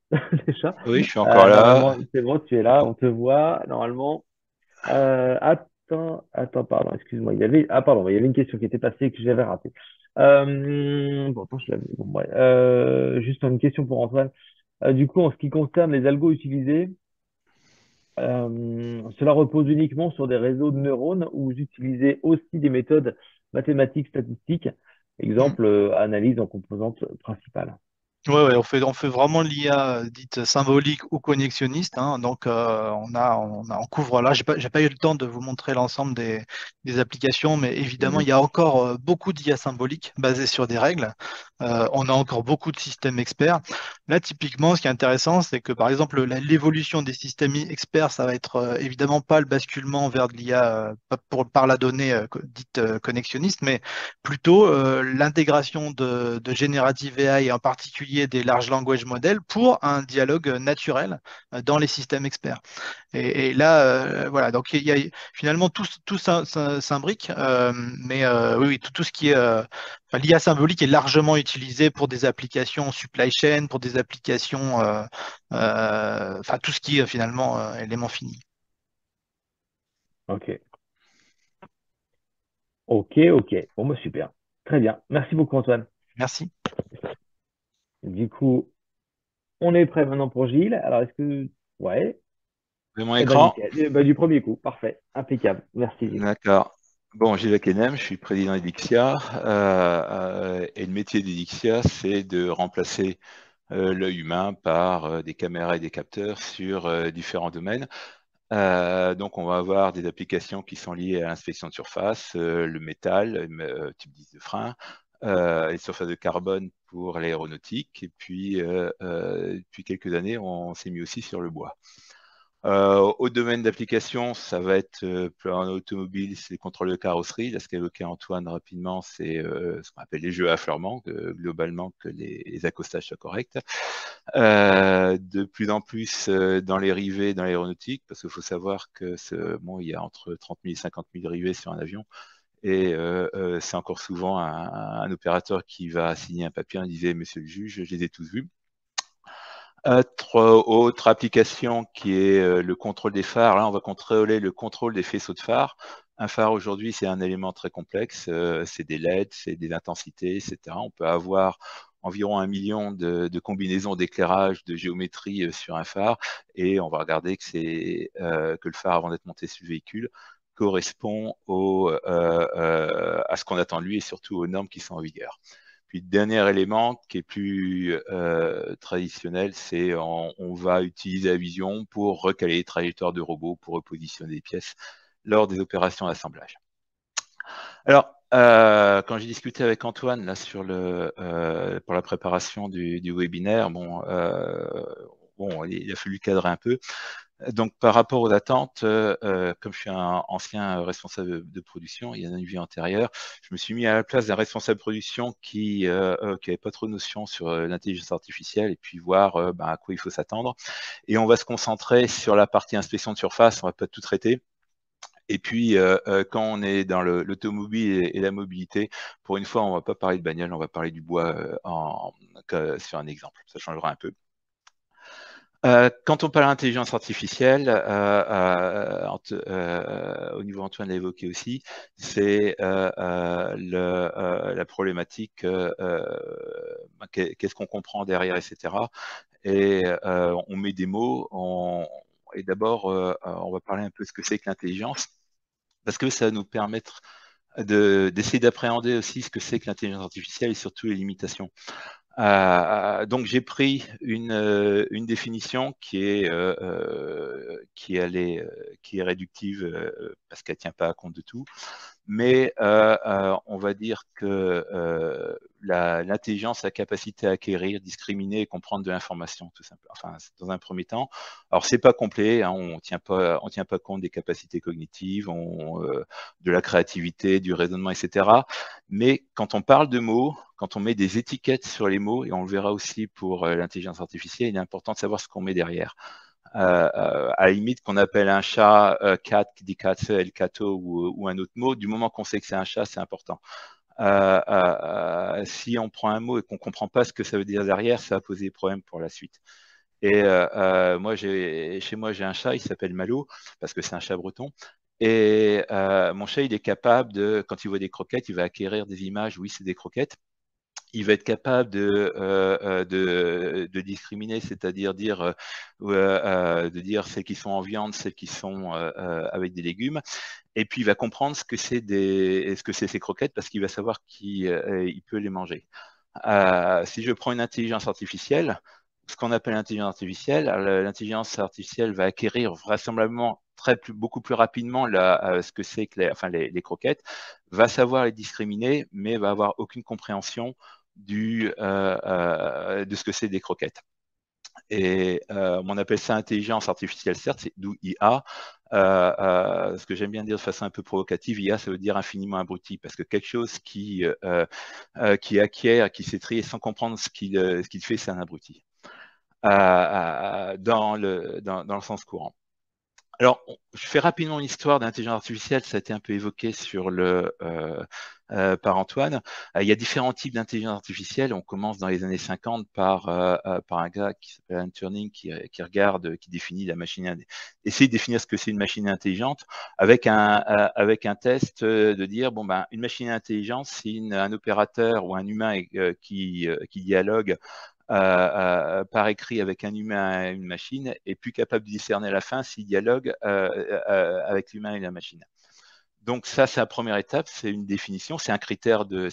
déjà, Oui, je suis encore là. normalement c'est bon, tu es là, on te voit normalement. Pardon, excuse-moi, pardon, il y avait une question qui était passée que j'avais ratée. Bon, attends, je l'avais. Bon, ouais. Juste une question pour Antoine. Du coup, en ce qui concerne les algos utilisés, cela repose uniquement sur des réseaux de neurones ou vous utilisez aussi des méthodes mathématiques statistiques, Hmm. exemple analyse en composantes principales. Ouais, on fait vraiment l'IA dite symbolique ou connexionniste, hein. Donc, on couvre là. J'ai pas eu le temps de vous montrer l'ensemble des applications, mais évidemment, il Mhm. y a encore beaucoup d'IA symbolique basées sur des règles. On a encore beaucoup de systèmes experts. Là, typiquement, ce qui est intéressant, c'est que par exemple, l'évolution des systèmes experts, ça va être évidemment pas le basculement vers de l'IA par la donnée dite connexionniste, mais plutôt l'intégration de Generative AI et en particulier des large language models pour un dialogue naturel dans les systèmes experts. Et là, voilà, donc il y a finalement tout s'imbrique, mais oui, oui, tout ce qui est enfin, l'IA symbolique est largement utilisé pour des applications supply chain, pour des applications, enfin tout ce qui est finalement élément fini. Ok, ok. Bon, bah, super. Très bien. Merci beaucoup, Antoine. Merci. Du coup, on est prêt maintenant pour Gilles. Alors, est-ce que... Ouais. Vous avez mon Eh ben, écran? nickel. Eh ben, du premier coup. Parfait. Impeccable. Merci, Gilles. D'accord. Bon, Gilles Kenem, je suis président d'Edixia. Et le métier d'Edixia, c'est de remplacer l'œil humain par des caméras et des capteurs sur différents domaines. Donc, on va avoir des applications qui sont liées à l'inspection de surface, le métal, type 10 de frein, les surfaces de carbone pour l'aéronautique. Et puis, depuis quelques années, on s'est mis aussi sur le bois. Au domaine d'application, ça va être en automobile, c'est les contrôles de carrosserie. Là, ce qu'évoquait Antoine rapidement, c'est ce qu'on appelle les jeux à affleurement, globalement que les accostages soient corrects. De plus en plus dans les rivets, dans l'aéronautique, parce qu'il faut savoir que bon, il y a entre 30 000 et 50 000 rivets sur un avion. Et c'est encore souvent un opérateur qui va signer un papier en disant, Monsieur le juge, je les ai tous vus. Autre application qui est le contrôle des phares. Là, on va contrôler le contrôle des faisceaux de phare. Un phare aujourd'hui, c'est un élément très complexe. C'est des LED, c'est des intensités, etc. On peut avoir environ 1 million de combinaisons d'éclairage, de géométrie sur un phare, et on va regarder que le phare, avant d'être monté sur le véhicule, correspond à ce qu'on attend de lui et surtout aux normes qui sont en vigueur. Puis le dernier élément qui est plus traditionnel, c'est on va utiliser la vision pour recaler les trajectoires de robots, pour repositionner des pièces lors des opérations d'assemblage. Alors, quand j'ai discuté avec Antoine là, pour la préparation du webinaire, bon, il a fallu cadrer un peu. Donc, par rapport aux attentes, comme je suis un ancien responsable de production, il y a une vie antérieure, je me suis mis à la place d'un responsable de production qui n'avait pas trop de notions sur l'intelligence artificielle et puis voir à quoi il faut s'attendre. Et on va se concentrer sur la partie inspection de surface, on va pas tout traiter. Et puis, quand on est dans l'automobile et la mobilité, pour une fois, on va pas parler de bagnole, on va parler du bois sur un exemple. Ça changera un peu. Quand on parle d'intelligence artificielle, au niveau Antoine l'a évoqué aussi, c'est la problématique, qu'est-ce qu'on comprend derrière, etc. Et on met des mots, et d'abord, on va parler un peu de ce que c'est que l'intelligence, parce que ça va nous permettre d'essayer d'appréhender aussi ce que c'est que l'intelligence artificielle et surtout les limitations. Donc j'ai pris une définition qui est réductive parce qu'elle tient pas à compte de tout, mais on va dire que l'intelligence, la capacité à acquérir, discriminer et comprendre de l'information, tout simplement. Enfin, dans un premier temps. Alors c'est pas complet, hein, on tient pas compte des capacités cognitives, de la créativité, du raisonnement, etc. Mais quand on parle de mots, quand on met des étiquettes sur les mots, et on le verra aussi pour l'intelligence artificielle, il est important de savoir ce qu'on met derrière. À la limite qu'on appelle un chat cat, dit katze, el cato ou un autre mot, du moment qu'on sait que c'est un chat, c'est important. Si on prend un mot et qu'on ne comprend pas ce que ça veut dire derrière, ça va poser des problèmes pour la suite. Et chez moi, j'ai un chat, il s'appelle Malo, parce que c'est un chat breton. Et mon chat, il est capable de, quand il voit des croquettes, il va acquérir des images, oui, c'est des croquettes. Il va être capable de discriminer, c'est-à-dire de dire celles qui sont en viande, celles qui sont avec des légumes. Et puis, il va comprendre ce que c'est ces croquettes parce qu'il va savoir qu'il peut les manger. Si je prends une intelligence artificielle, ce qu'on appelle l'intelligence artificielle va acquérir vraisemblablement beaucoup plus rapidement ce que c'est que les croquettes, va savoir les discriminer, mais va avoir aucune compréhension de ce que c'est des croquettes. Et on appelle ça intelligence artificielle, certes, c'est d'où IA. Ce que j'aime bien dire de façon un peu provocative, IA, ça veut dire infiniment abruti, parce que quelque chose qui acquiert, qui sait trier sans comprendre ce qu'il fait, c'est un abruti, dans le sens courant. Alors, je fais rapidement l'histoire d'intelligence artificielle, ça a été un peu évoqué par Antoine. Il y a différents types d'intelligence artificielle. On commence dans les années 50 par un gars qui s'appelle Alan Turing qui définit la machine, essaie de définir ce que c'est une machine intelligente avec un test de dire, bon, ben, une machine intelligente, c'est un opérateur ou un humain qui dialogue par écrit avec un humain et une machine, est plus capable de discerner à la fin s'il dialogue avec l'humain et la machine. Donc ça, c'est la première étape, c'est une définition, c'est un critère de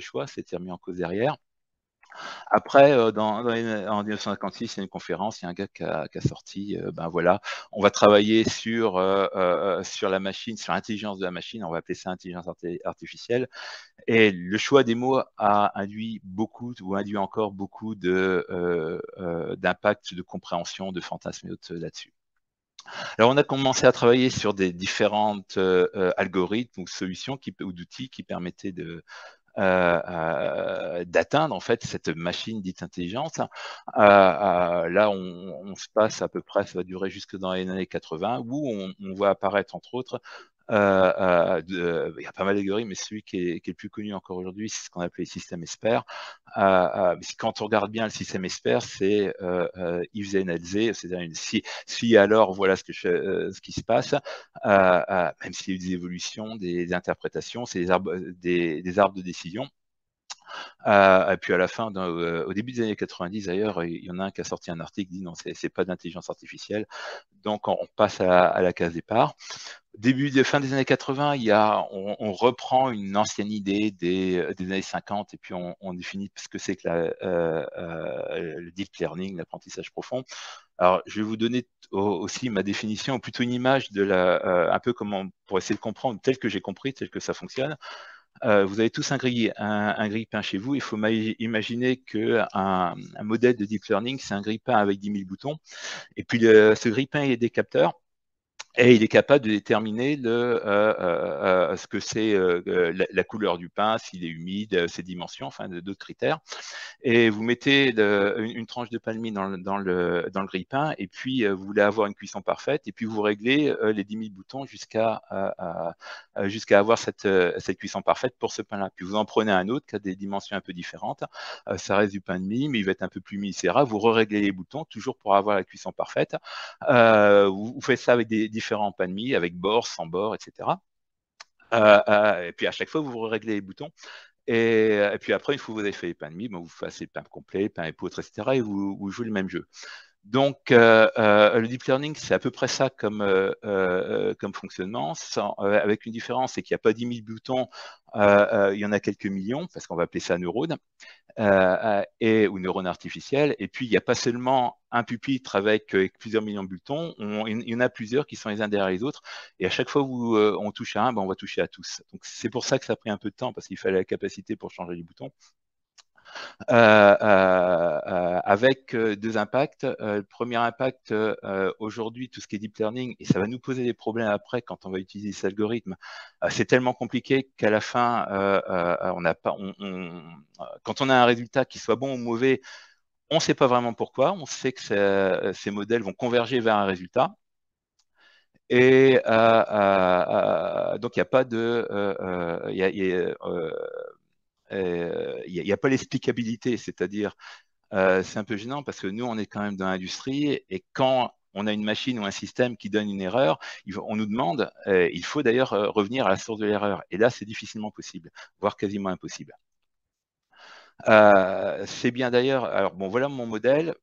choix, c'est remis en cause derrière. Après, en 1956, il y a une conférence, il y a un gars qui a sorti, ben voilà, on va travailler sur la machine, sur l'intelligence de la machine, on va appeler ça intelligence artificielle. Et le choix des mots a induit encore beaucoup d'impact, de compréhension, de fantasmes et autres là-dessus. Alors, on a commencé à travailler sur des différentes algorithmes ou solutions ou d'outils qui permettaient d'atteindre en fait cette machine dite intelligente. Là, on se passe à peu près, ça va durer jusque dans les années 80, où on voit apparaître entre autres il y a pas mal d'algorithmes, mais celui qui est le plus connu encore aujourd'hui, c'est ce qu'on appelle les systèmes experts. Quand on regarde bien le système expert, c'est if then else, c'est-à-dire si alors voilà ce qui se passe, même s'il y a eu des évolutions, des interprétations, c'est des arbres de décision. Et puis à la fin, au début des années 90 d'ailleurs, il y en a un qui a sorti un article qui dit non, c'est pas d'intelligence artificielle. Donc on passe à la case départ. Fin des années 80, on reprend une ancienne idée des années 50 et puis on définit ce que c'est que le deep learning, l'apprentissage profond. Alors, je vais vous donner aussi ma définition, ou plutôt une image un peu pour essayer de comprendre tel que j'ai compris, tel que ça fonctionne. Vous avez tous un grille-pain chez vous. Il faut imaginer qu'un modèle de deep learning, c'est un grille-pain avec 10 000 boutons. Et puis, ce grille-pain, il y a des capteurs. Et il est capable de déterminer ce que c'est la couleur du pain, s'il est humide, ses dimensions, enfin d'autres critères. Et vous mettez une tranche de palmie dans le grille-pain, et puis vous voulez avoir une cuisson parfaite, et puis vous réglez les 10 000 boutons jusqu'à avoir cette cuisson parfaite pour ce pain-là. Puis vous en prenez un autre qui a des dimensions un peu différentes. Ça reste du pain de mie, mais il va être un peu plus mie, etc. Vous réglez les boutons, toujours pour avoir la cuisson parfaite. Vous faites ça avec des différents pains de mie, avec bord, sans bord, etc. Et puis à chaque fois, vous réglez les boutons. Et puis après, une fois que vous avez fait les pains de mie, vous faites le pain complet, pain épeautre, etc. Et vous jouez le même jeu. Donc, le deep learning, c'est à peu près ça comme fonctionnement, avec une différence, c'est qu'il n'y a pas 10 000 boutons, il y en a quelques millions, parce qu'on va appeler ça neurone, ou neurone artificielle. Et puis, il n'y a pas seulement un pupitre avec plusieurs millions de boutons, il y en a plusieurs qui sont les uns derrière les autres. Et à chaque fois où on touche à un, on va toucher à tous. Donc, c'est pour ça que ça a pris un peu de temps, parce qu'il fallait la capacité pour changer les boutons. Avec deux impacts. Le premier impact, aujourd'hui, tout ce qui est deep learning, et ça va nous poser des problèmes après quand on va utiliser cet algorithme, c'est tellement compliqué qu'à la fin, on n'a pas, quand on a un résultat qui soit bon ou mauvais, on ne sait pas vraiment pourquoi. On sait que ces modèles vont converger vers un résultat. Et donc, il n'y a pas de... il n'y a pas l'explicabilité, c'est-à-dire, c'est un peu gênant parce que nous, on est quand même dans l'industrie et quand on a une machine ou un système qui donne une erreur, on nous demande, il faut d'ailleurs revenir à la source de l'erreur. Et là, c'est difficilement possible, voire quasiment impossible. C'est bien d'ailleurs. Alors bon, voilà mon modèle.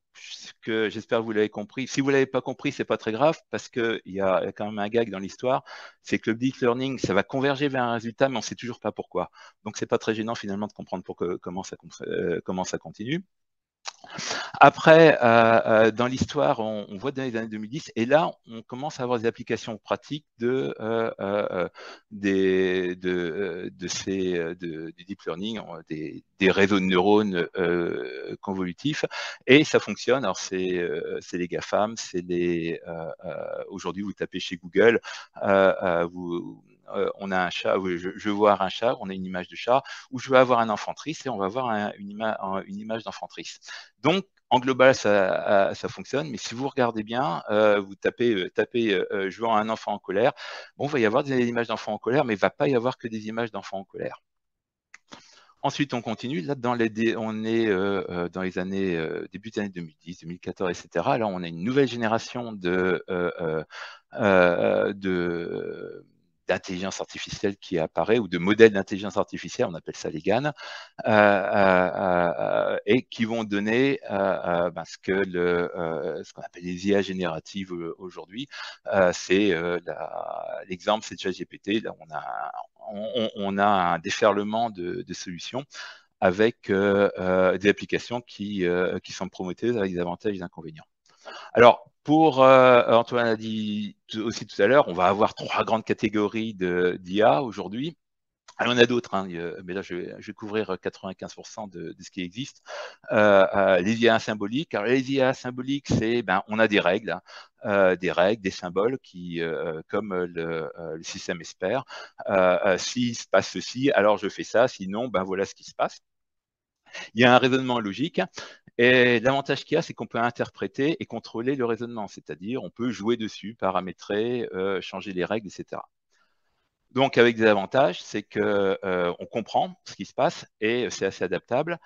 Que j'espère que vous l'avez compris. Si vous l'avez pas compris, c'est pas très grave parce que il y a quand même un gag dans l'histoire, c'est que le deep learning, ça va converger vers un résultat, mais on sait toujours pas pourquoi. Donc c'est pas très gênant finalement de comprendre comment ça continue. Après, dans l'histoire, on voit dans les années 2010, et là, on commence à avoir des applications pratiques du deep learning, des réseaux de neurones convolutifs, et ça fonctionne. Alors, c'est les GAFAM, aujourd'hui, vous tapez chez Google, on a un chat, je veux voir un chat, on a une image de chat, ou je veux avoir un enfant triste, et on va avoir une image d'enfant triste. Donc, en global, ça fonctionne, mais si vous regardez bien, vous tapez je veux un enfant en colère, bon, il va y avoir des images d'enfants en colère, mais il ne va pas y avoir que des images d'enfants en colère. Ensuite, on continue. Là, on est dans les années, début des années 2010, 2014, etc. Là, on a une nouvelle génération d'intelligence artificielle qui apparaît, ou de modèles d'intelligence artificielle, on appelle ça les GAN, et qui vont donner ce qu'on appelle les IA génératives aujourd'hui. L'exemple, c'est ChatGPT. Là, on a un déferlement de solutions avec des applications qui sont promotées avec des avantages et des inconvénients. Alors, Antoine a dit aussi tout à l'heure, on va avoir 3 grandes catégories d'IA aujourd'hui. Alors, il y en a d'autres, hein, mais là, je vais couvrir 95% de ce qui existe. Les IA symboliques. Alors, les IA symboliques, c'est, on a des règles, des symboles qui, comme le système espère. S'il se passe ceci, alors je fais ça. Sinon, voilà ce qui se passe. Il y a un raisonnement logique. Et l'avantage qu'il y a, c'est qu'on peut interpréter et contrôler le raisonnement, c'est-à-dire on peut jouer dessus, paramétrer, changer les règles, etc. Donc, avec des avantages, c'est qu'on comprend ce qui se passe et c'est assez adaptable.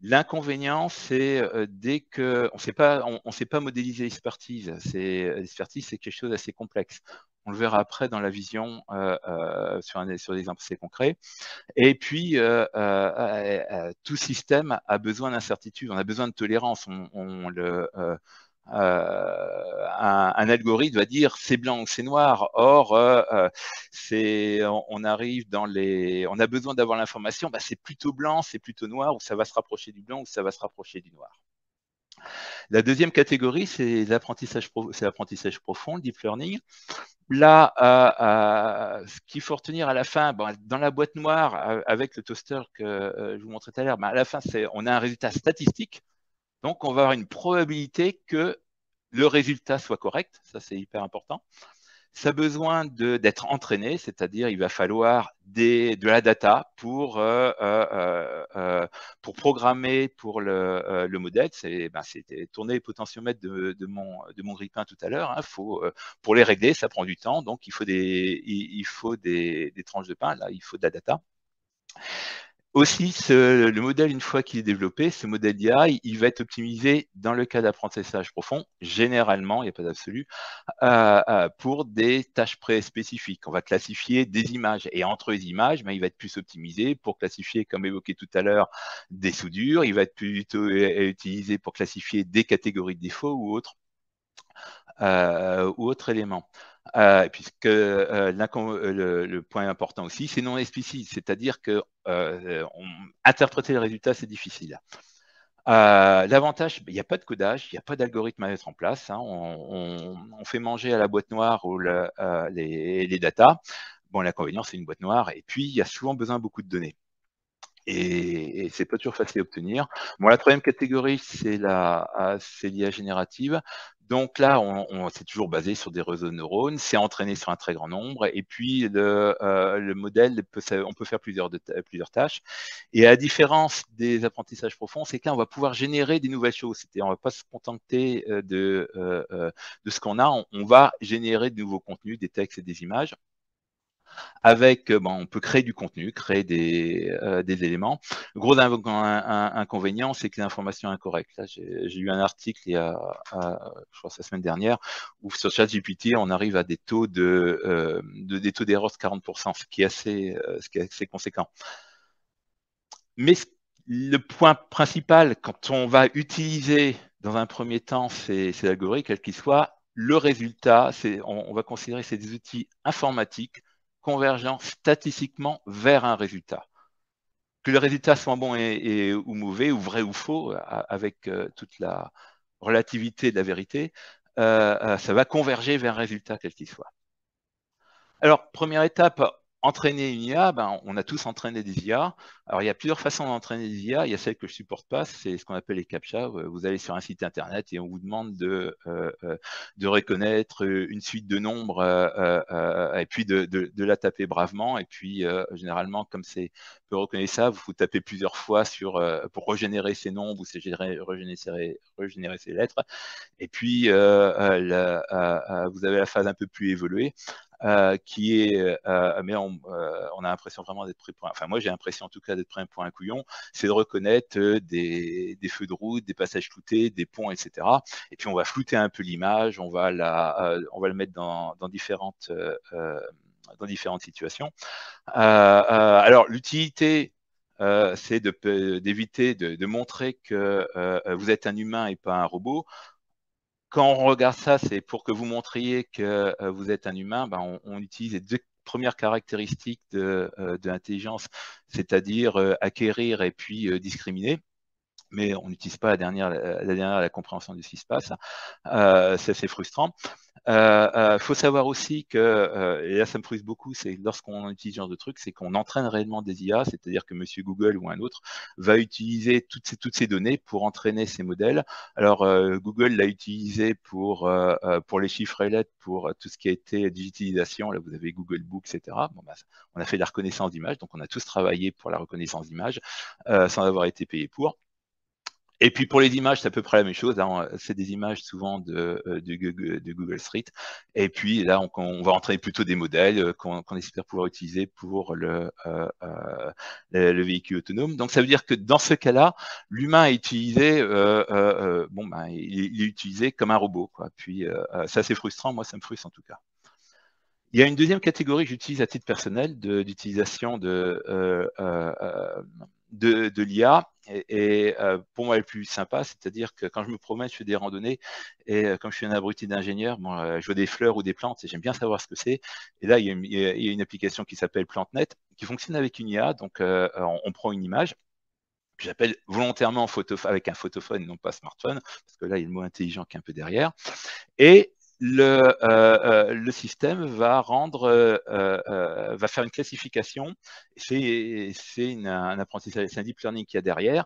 L'inconvénient, c'est dès qu'on ne sait pas modéliser l'expertise. L'expertise, c'est quelque chose d'assez complexe. On le verra après dans la vision sur des exemples assez concrets. Et puis, tout système a besoin d'incertitude, on a besoin de tolérance. Un algorithme va dire c'est blanc ou c'est noir. Or, on a besoin d'avoir l'information, c'est plutôt blanc, c'est plutôt noir, ou ça va se rapprocher du blanc, ou ça va se rapprocher du noir. La deuxième catégorie, c'est l'apprentissage profond, le deep learning. Là, ce qu'il faut retenir à la fin, dans la boîte noire, avec le toaster que je vous montrais tout à l'heure, à la fin, on a un résultat statistique. Donc, on va avoir une probabilité que le résultat soit correct. Ça, c'est hyper important. Ça a besoin d'être entraîné, c'est-à-dire il va falloir de la data pour programmer pour le modèle. C'était tourner les potentiomètres de mon grille-pain tout à l'heure. Pour les régler, ça prend du temps, donc il faut des tranches de pain, là, il faut de la data. Aussi, le modèle, une fois qu'il est développé, ce modèle d'IA, il va être optimisé dans le cas d'apprentissage profond, généralement, il n'y a pas d'absolu, pour des tâches spécifiques. On va classifier des images, et entre les images, il va être plus optimisé pour classifier, comme évoqué tout à l'heure, des soudures, il va être plutôt utilisé pour classifier des catégories de défauts ou autres. ou autre élément. Puisque le point important aussi, c'est non explicite, c'est-à-dire que interpréter le résultat, c'est difficile. L'avantage, il n'y a pas de codage, il n'y a pas d'algorithme à mettre en place. Hein. On fait manger à la boîte noire ou les datas. Bon, l'inconvénient, c'est une boîte noire. Et puis, il y a souvent besoin de beaucoup de données. Et c'est pas toujours facile à obtenir. Bon, la troisième catégorie, c'est l'IA générative. Donc là, c'est toujours basé sur des réseaux de neurones, c'est entraîné sur un très grand nombre, et puis le modèle, on peut faire plusieurs tâches. Et à la différence des apprentissages profonds, c'est que là, on va pouvoir générer des nouvelles choses. C'est-à-dire, on ne va pas se contenter de ce qu'on a, on va générer de nouveaux contenus, des textes et des images. Avec, on peut créer du contenu, créer des éléments. Le gros inconvénient, c'est que l'information est incorrecte. Là, j'ai lu un article il y a, je crois, la semaine dernière, où sur ChatGPT, on arrive à des taux d'erreur de 40%, ce qui est assez conséquent. Mais le point principal, quand on va utiliser dans un premier temps ces algorithmes, quels qu'ils soient, le résultat, on va considérer que c'est des outils informatiques convergent statistiquement vers un résultat. Que le résultat soit bon ou mauvais, ou vrai ou faux, avec toute la relativité de la vérité, ça va converger vers un résultat quel qu'il soit. Alors, première étape, entraîner une IA, on a tous entraîné des IA. Alors, il y a plusieurs façons d'entraîner des IA. Il y a celle que je ne supporte pas, c'est ce qu'on appelle les CAPTCHA. Vous allez sur un site internet et on vous demande de reconnaître une suite de nombres et puis de la taper bravement. Et puis, généralement, comme c'est peu reconnaissable, vous tapez plusieurs fois pour régénérer ces nombres ou régénérer ces lettres. Et puis, vous avez la phase un peu plus évoluée. Qui est, mais on a l'impression vraiment d'être pris pour moi j'ai l'impression en tout cas d'être pris pour un couillon, c'est de reconnaître des feux de route, des passages floutés, des ponts, etc. Et puis on va flouter un peu l'image, on va le mettre dans différentes situations. Alors l'utilité, c'est d'éviter de montrer que vous êtes un humain et pas un robot. Quand on regarde ça, c'est pour que vous montriez que vous êtes un humain, on utilise les deux premières caractéristiques de l'intelligence, c'est-à-dire acquérir et puis discriminer. Mais on n'utilise pas la dernière, la compréhension de ce qui se passe. C'est assez frustrant. Faut savoir aussi que, et là ça me frustre beaucoup, c'est lorsqu'on utilise ce genre de truc, c'est qu'on entraîne réellement des IA, c'est-à-dire que monsieur Google ou un autre va utiliser toutes ces données pour entraîner ces modèles. Alors Google l'a utilisé pour les chiffres et lettres, pour tout ce qui a été digitalisation. Là vous avez Google Books, etc. On a fait de la reconnaissance d'images, donc on a tous travaillé pour la reconnaissance d'images sans avoir été payé pour. Et puis pour les images, c'est à peu près la même chose. C'est des images souvent de Google Street. Et puis là, on va entraîner plutôt des modèles qu'on espère pouvoir utiliser pour le véhicule autonome. Donc ça veut dire que dans ce cas-là, l'humain est utilisé, il est utilisé comme un robot, quoi. Puis c'est assez frustrant. Moi, ça me frustre en tout cas. Il y a une deuxième catégorie que j'utilise à titre personnel d'utilisation de l'IA et pour moi le plus sympa, c'est-à-dire que quand je me promène, je fais des randonnées et comme je suis un abruti d'ingénieur, je vois des fleurs ou des plantes et j'aime bien savoir ce que c'est. Et là, il y a une application qui s'appelle PlanteNet qui fonctionne avec une IA. Donc, on prend une image que j'appelle volontairement avec un photophone, non pas smartphone, parce que là, il y a le mot intelligent qui est un peu derrière. Et le système va faire une classification. C'est un apprentissage, c'est un deep learning qu'il y a derrière.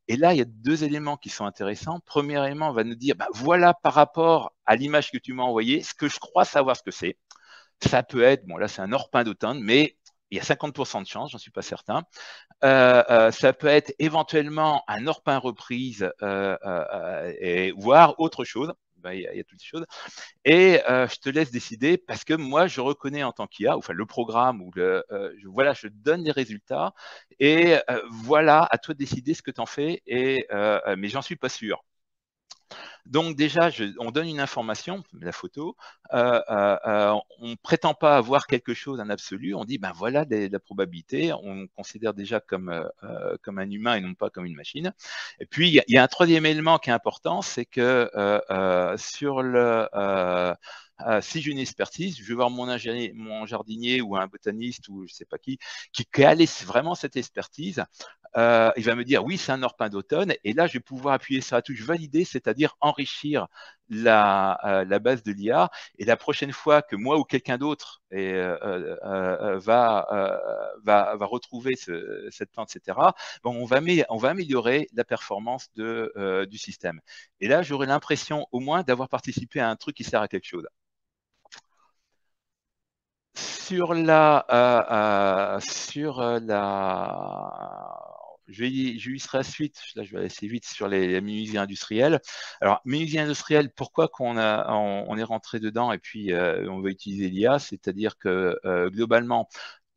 Et là, il y a deux éléments qui sont intéressants. Premier élément, on va nous dire, voilà par rapport à l'image que tu m'as envoyée, ce que je crois savoir ce que c'est. Ça peut être, là c'est un orpin d'automne, mais il y a 50% de chance, j'en suis pas certain. Ça peut être éventuellement un orpin reprise, voire autre chose. Il y a toutes ces choses. Et je te laisse décider parce que moi, je reconnais en tant qu'IA, enfin le programme, je donne les résultats et voilà, à toi de décider ce que tu en fais, mais j'en suis pas sûr. Donc déjà, on donne une information, la photo, on ne prétend pas avoir quelque chose en absolu, on dit ben voilà la probabilité, on considère déjà comme un humain et non pas comme une machine. Et puis il y a un troisième élément qui est important, c'est que sur le si j'ai une expertise, je vais voir mon jardinier ou un botaniste ou je ne sais pas qui a vraiment cette expertise. Il va me dire oui, c'est un orpin d'automne, et là je vais pouvoir appuyer sur la touche valider, c'est-à-dire enrichir la base de l'IA, et la prochaine fois que moi ou quelqu'un d'autre va retrouver cette plante, etc., bon, on va améliorer la performance du système. Et là, j'aurai l'impression au moins d'avoir participé à un truc qui sert à quelque chose. Sur la je lui serai à suite, là je vais aller assez vite sur les menuiseries industrielles. Alors, menuiseries industrielles, pourquoi on est rentré dedans et puis on va utiliser l'IA, c'est-à-dire que globalement,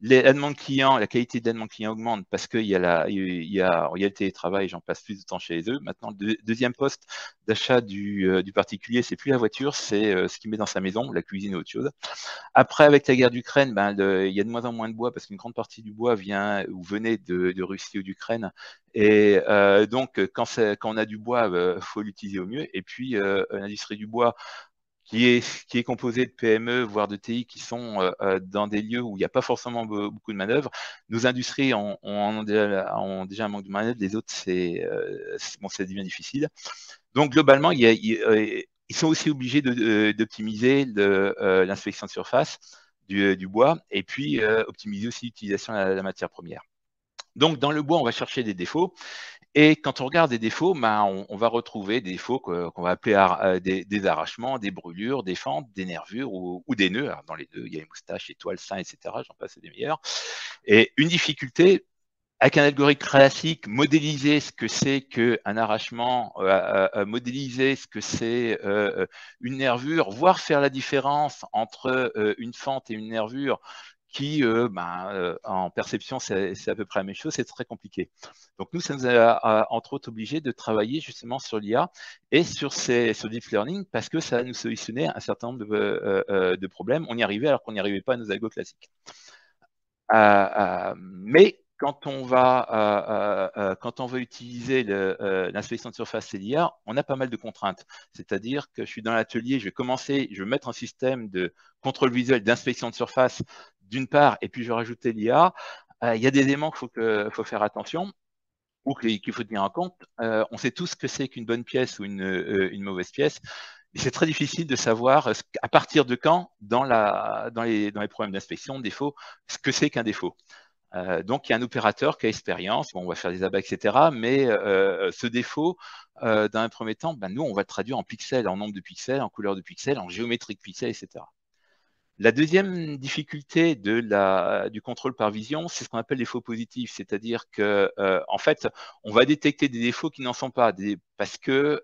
la demande client, la qualité de la demande client augmente parce qu'il y a le télétravail, j'en passe plus de temps chez eux. Maintenant, le deuxième poste d'achat du particulier, c'est plus la voiture, c'est ce qu'il met dans sa maison, la cuisine ou autre chose. Après, avec la guerre d'Ukraine, il y a de moins en moins de bois parce qu'une grande partie du bois venait de Russie ou d'Ukraine. Et donc, quand on a du bois, faut l'utiliser au mieux. Et puis, l'industrie du bois, qui est composée de PME, voire de TI, qui sont dans des lieux où il n'y a pas forcément beaucoup de manœuvres. Nos industries ont déjà un manque de manœuvres, les autres, ça devient difficile. Donc, globalement, ils sont aussi obligés d'optimiser l'inspection de surface du bois et puis optimiser aussi l'utilisation de la matière première. Donc, dans le bois, on va chercher des défauts. Et quand on regarde des défauts, on va retrouver des défauts qu'on va appeler des arrachements, des brûlures, des fentes, des nervures ou des nœuds. Alors, dans les nœuds, il y a les moustaches, étoiles, seins, etc. J'en passe des meilleurs. Et une difficulté, avec un algorithme classique, modéliser ce que c'est qu'un arrachement, modéliser ce que c'est une nervure, voire faire la différence entre une fente et une nervure, qui, en perception, c'est à peu près la même chose, c'est très compliqué. Donc nous, ça nous a entre autres obligé de travailler justement sur l'IA et sur deep learning parce que ça nous solutionnait un certain nombre de problèmes. On y arrivait alors qu'on n'y arrivait pas à nos algos classiques. Mais quand on va utiliser l'inspection de surface et l'IA, on a pas mal de contraintes. C'est-à-dire que je suis dans l'atelier, je vais mettre un système de contrôle visuel d'inspection de surface d'une part, et puis je vais rajouter l'IA. Il y a des éléments qu'il faut faire attention ou qu'il faut tenir en compte. On sait tous ce que c'est qu'une bonne pièce ou une mauvaise pièce. C'est très difficile de savoir à partir de quand, dans les problèmes d'inspection, défaut, ce que c'est qu'un défaut. Donc, il y a un opérateur qui a expérience, on va faire des abats, etc. Mais ce défaut, dans un premier temps, nous, on va le traduire en pixels, en nombre de pixels, en couleur de pixels, en géométrie de pixels, etc. La deuxième difficulté du contrôle par vision, c'est ce qu'on appelle les faux positifs, c'est-à-dire que en fait, on va détecter des défauts qui n'en sont pas, parce que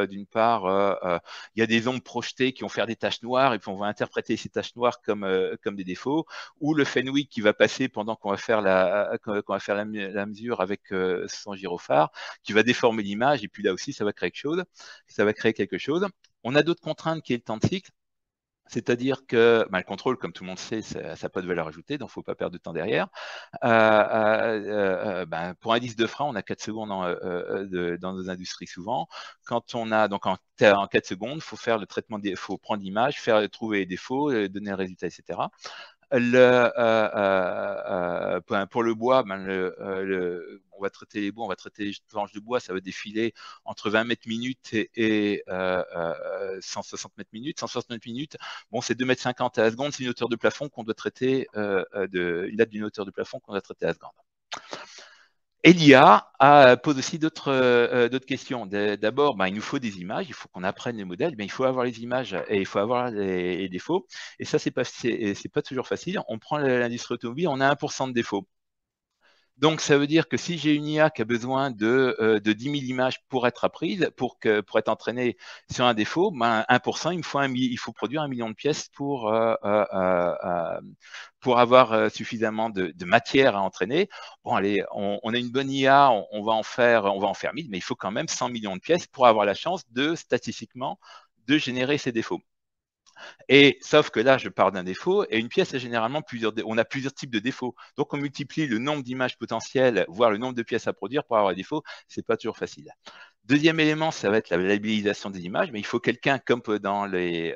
d'une part, il y a des ombres projetées qui vont faire des taches noires, et puis on va interpréter ces taches noires comme des défauts, ou le Fenwick qui va passer pendant qu'on va faire la mesure avec son gyrophare, qui va déformer l'image, et puis là aussi, ça va créer quelque chose. On a d'autres contraintes qui est le temps de cycle. C'est-à-dire que le contrôle, comme tout le monde sait, ça n'a pas de valeur ajoutée, donc il ne faut pas perdre de temps derrière. Pour un disque de frein, on a 4 secondes dans nos industries souvent. Quand on a donc en 4 secondes, il faut faire le traitement faut prendre l'image, trouver les défauts, donner le résultat, etc. Pour le bois, on va traiter les bois, on va traiter les planches de bois, ça va défiler entre 20 mètres minutes et 160 mètres minutes. 160 mètres minutes, bon, c'est 2,50 mètres à la seconde, c'est une hauteur de plafond qu'on doit traiter, une date d'une hauteur de plafond qu'on doit traiter à la seconde. Et l'IA pose aussi d'autres questions. D'abord, il nous faut des images, il faut qu'on apprenne les modèles, mais il faut avoir les images et il faut avoir les défauts. Et ça, c'est pas toujours facile. On prend l'industrie automobile, on a 1% de défauts. Donc, ça veut dire que si j'ai une IA qui a besoin de 10 000 images pour être apprise, pour être entraînée sur un défaut, ben 1%, il faut produire 1 million de pièces pour avoir suffisamment de matière à entraîner. Bon, allez, on a une bonne IA, on va en faire 1000, mais il faut quand même 100 millions de pièces pour avoir la chance statistiquement, de générer ces défauts. Et sauf que là, je pars d'un défaut, et une pièce a généralement on a plusieurs types de défauts. Donc, on multiplie le nombre d'images potentielles, voire le nombre de pièces à produire pour avoir un défaut. C'est pas toujours facile. Deuxième élément, ça va être la labellisation des images, mais il faut quelqu'un, comme dans les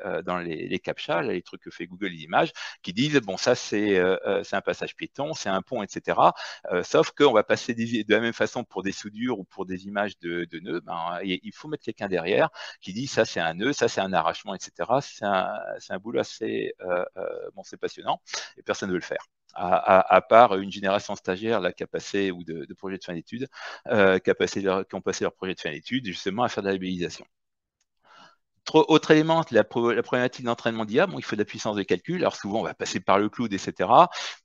CAPTCHA, les trucs que fait Google les images, qui disent, bon, ça, c'est un passage piéton, c'est un pont, etc. Sauf qu'on va passer de la même façon pour des soudures ou pour des images de nœuds. Ben, il faut mettre quelqu'un derrière qui dit, ça, c'est un nœud, ça, c'est un arrachement, etc. C'est un boulot assez c'est passionnant, et personne ne veut le faire. À part une génération stagiaire là, qui a passé, ou de projets de fin d'études, qui ont passé leur projet de fin d'études justement à faire de la labellisation. Autre élément, la problématique d'entraînement d'IA, bon, il faut de la puissance de calcul. Alors souvent, on va passer par le cloud, etc.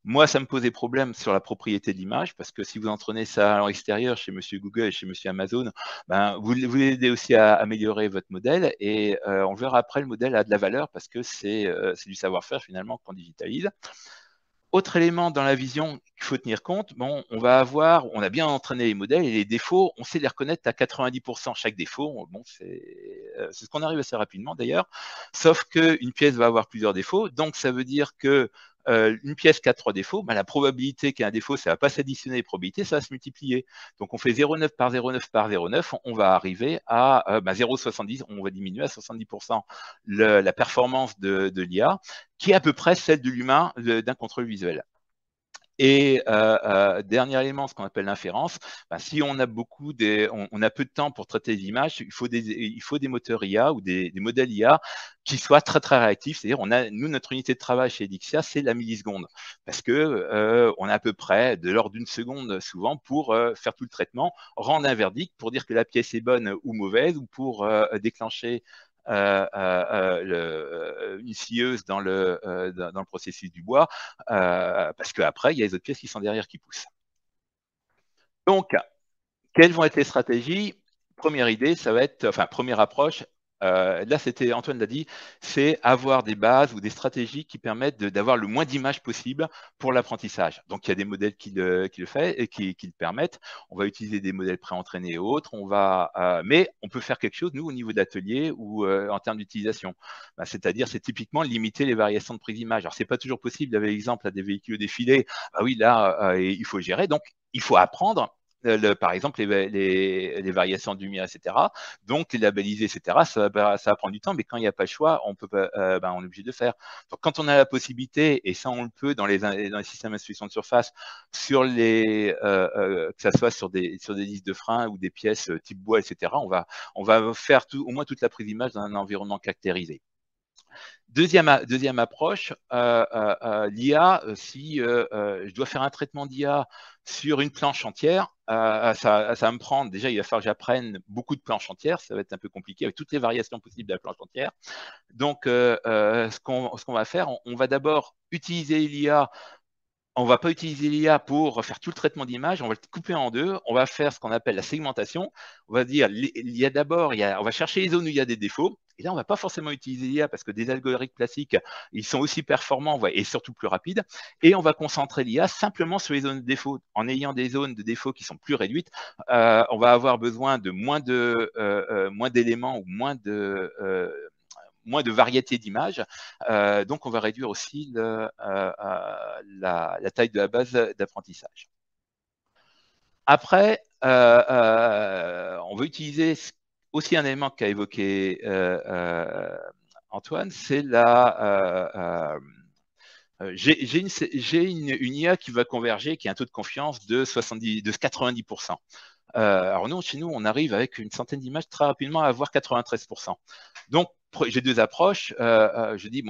Moi, ça me pose des problèmes sur la propriété de l'image, parce que si vous entraînez ça à l'extérieur, chez Monsieur Google et chez Monsieur Amazon, ben, vous aidez aussi à améliorer votre modèle, et on verra après, le modèle a de la valeur, parce que c'est du savoir-faire finalement qu'on digitalise. Autre élément dans la vision qu'il faut tenir compte, bon, on a bien entraîné les modèles, et les défauts, on sait les reconnaître à 90%. Chaque défaut, bon, c'est ce qu'on arrive assez rapidement d'ailleurs, sauf qu'une pièce va avoir plusieurs défauts, donc ça veut dire que une pièce qui a 3 défauts, ben, la probabilité qu'il y ait un défaut, ça ne va pas s'additionner, les probabilités, ça va se multiplier. Donc on fait 0,9 par 0,9 par 0,9, on va arriver à 0,70, on va diminuer à 70% la performance de l'IA, qui est à peu près celle de l'humain d'un contrôle visuel. Et dernier élément, ce qu'on appelle l'inférence, ben, si on a on a peu de temps pour traiter les images, il faut des moteurs IA ou des modèles IA qui soient très très réactifs. C'est-à-dire, nous, notre unité de travail chez Elixia, c'est la milliseconde, parce que on a à peu près de l'ordre d'une seconde souvent pour faire tout le traitement, rendre un verdict pour dire que la pièce est bonne ou mauvaise, ou pour déclencher une scieuse dans le processus du bois, parce qu'après, il y a les autres pièces qui sont derrière qui poussent. Donc, quelles vont être les stratégies? Première idée, ça va être, première approche, là, Antoine l'a dit, c'est avoir des bases ou des stratégies qui permettent d'avoir le moins d'images possible pour l'apprentissage. Donc, il y a des modèles qui le permettent. On va utiliser des modèles préentraînés et autres. Mais on peut faire quelque chose, nous, au niveau de l'atelier ou en termes d'utilisation. C'est-à-dire, c'est typiquement limiter les variations de prise d'image. Alors, c'est pas toujours possible. Il y avait l'exemple à des véhicules défilés. Oui, là, il faut gérer. Donc, il faut apprendre. Par exemple, les variations de lumière, etc. Donc, les labelliser, etc. Ça va prendre du temps, mais quand il n'y a pas le choix, on est obligé de le faire. Donc, quand on a la possibilité, et ça, on le peut dans les systèmes d'instruction de surface, que ça soit sur des disques de frein ou des pièces type bois, etc., on va faire au moins toute la prise d'image dans un environnement caractérisé. Deuxième approche, l'IA, si je dois faire un traitement d'IA sur une planche entière, ça va me prendre, déjà il va falloir que j'apprenne beaucoup de planches entières, ça va être un peu compliqué avec toutes les variations possibles de la planche entière. Donc ce qu'on va faire, on va d'abord utiliser l'IA. On ne va pas utiliser l'IA pour faire tout le traitement d'image, on va le couper en deux, on va faire ce qu'on appelle la segmentation. On va dire, on va chercher les zones où il y a des défauts, et là, on ne va pas forcément utiliser l'IA parce que des algorithmes classiques, ils sont aussi performants et surtout plus rapides, et on va concentrer l'IA simplement sur les zones de défauts. En ayant des zones de défauts qui sont plus réduites, on va avoir besoin de moins d'éléments ou moins de variété d'images. Donc, on va réduire aussi la taille de la base d'apprentissage. Après, on va utiliser aussi un élément qu'a évoqué Antoine, c'est j'ai une IA qui va converger, qui a un taux de confiance de 90%. Alors nous, chez nous, on arrive avec une centaine d'images très rapidement à avoir 93%. Donc, j'ai deux approches. Je dis,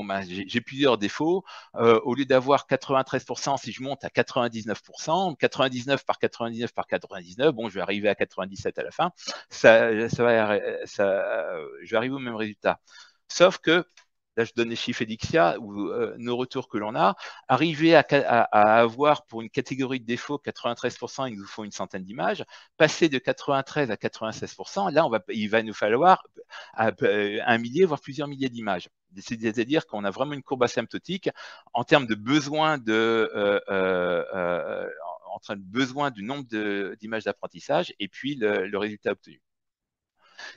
j'ai plusieurs défauts. Au lieu d'avoir 93%, si je monte à 99%, 99 par 99 par 99, bon, je vais arriver à 97 à la fin. Je vais arriver au même résultat. Sauf que là je donne les chiffres Elixia, ou nos retours que l'on a, arriver à avoir pour une catégorie de défaut 93%, il nous faut une centaine d'images, passer de 93 à 96%, là il va nous falloir un millier, voire plusieurs milliers d'images. C'est-à-dire qu'on a vraiment une courbe asymptotique en termes de besoin besoin du nombre d'images d'apprentissage et puis le résultat obtenu.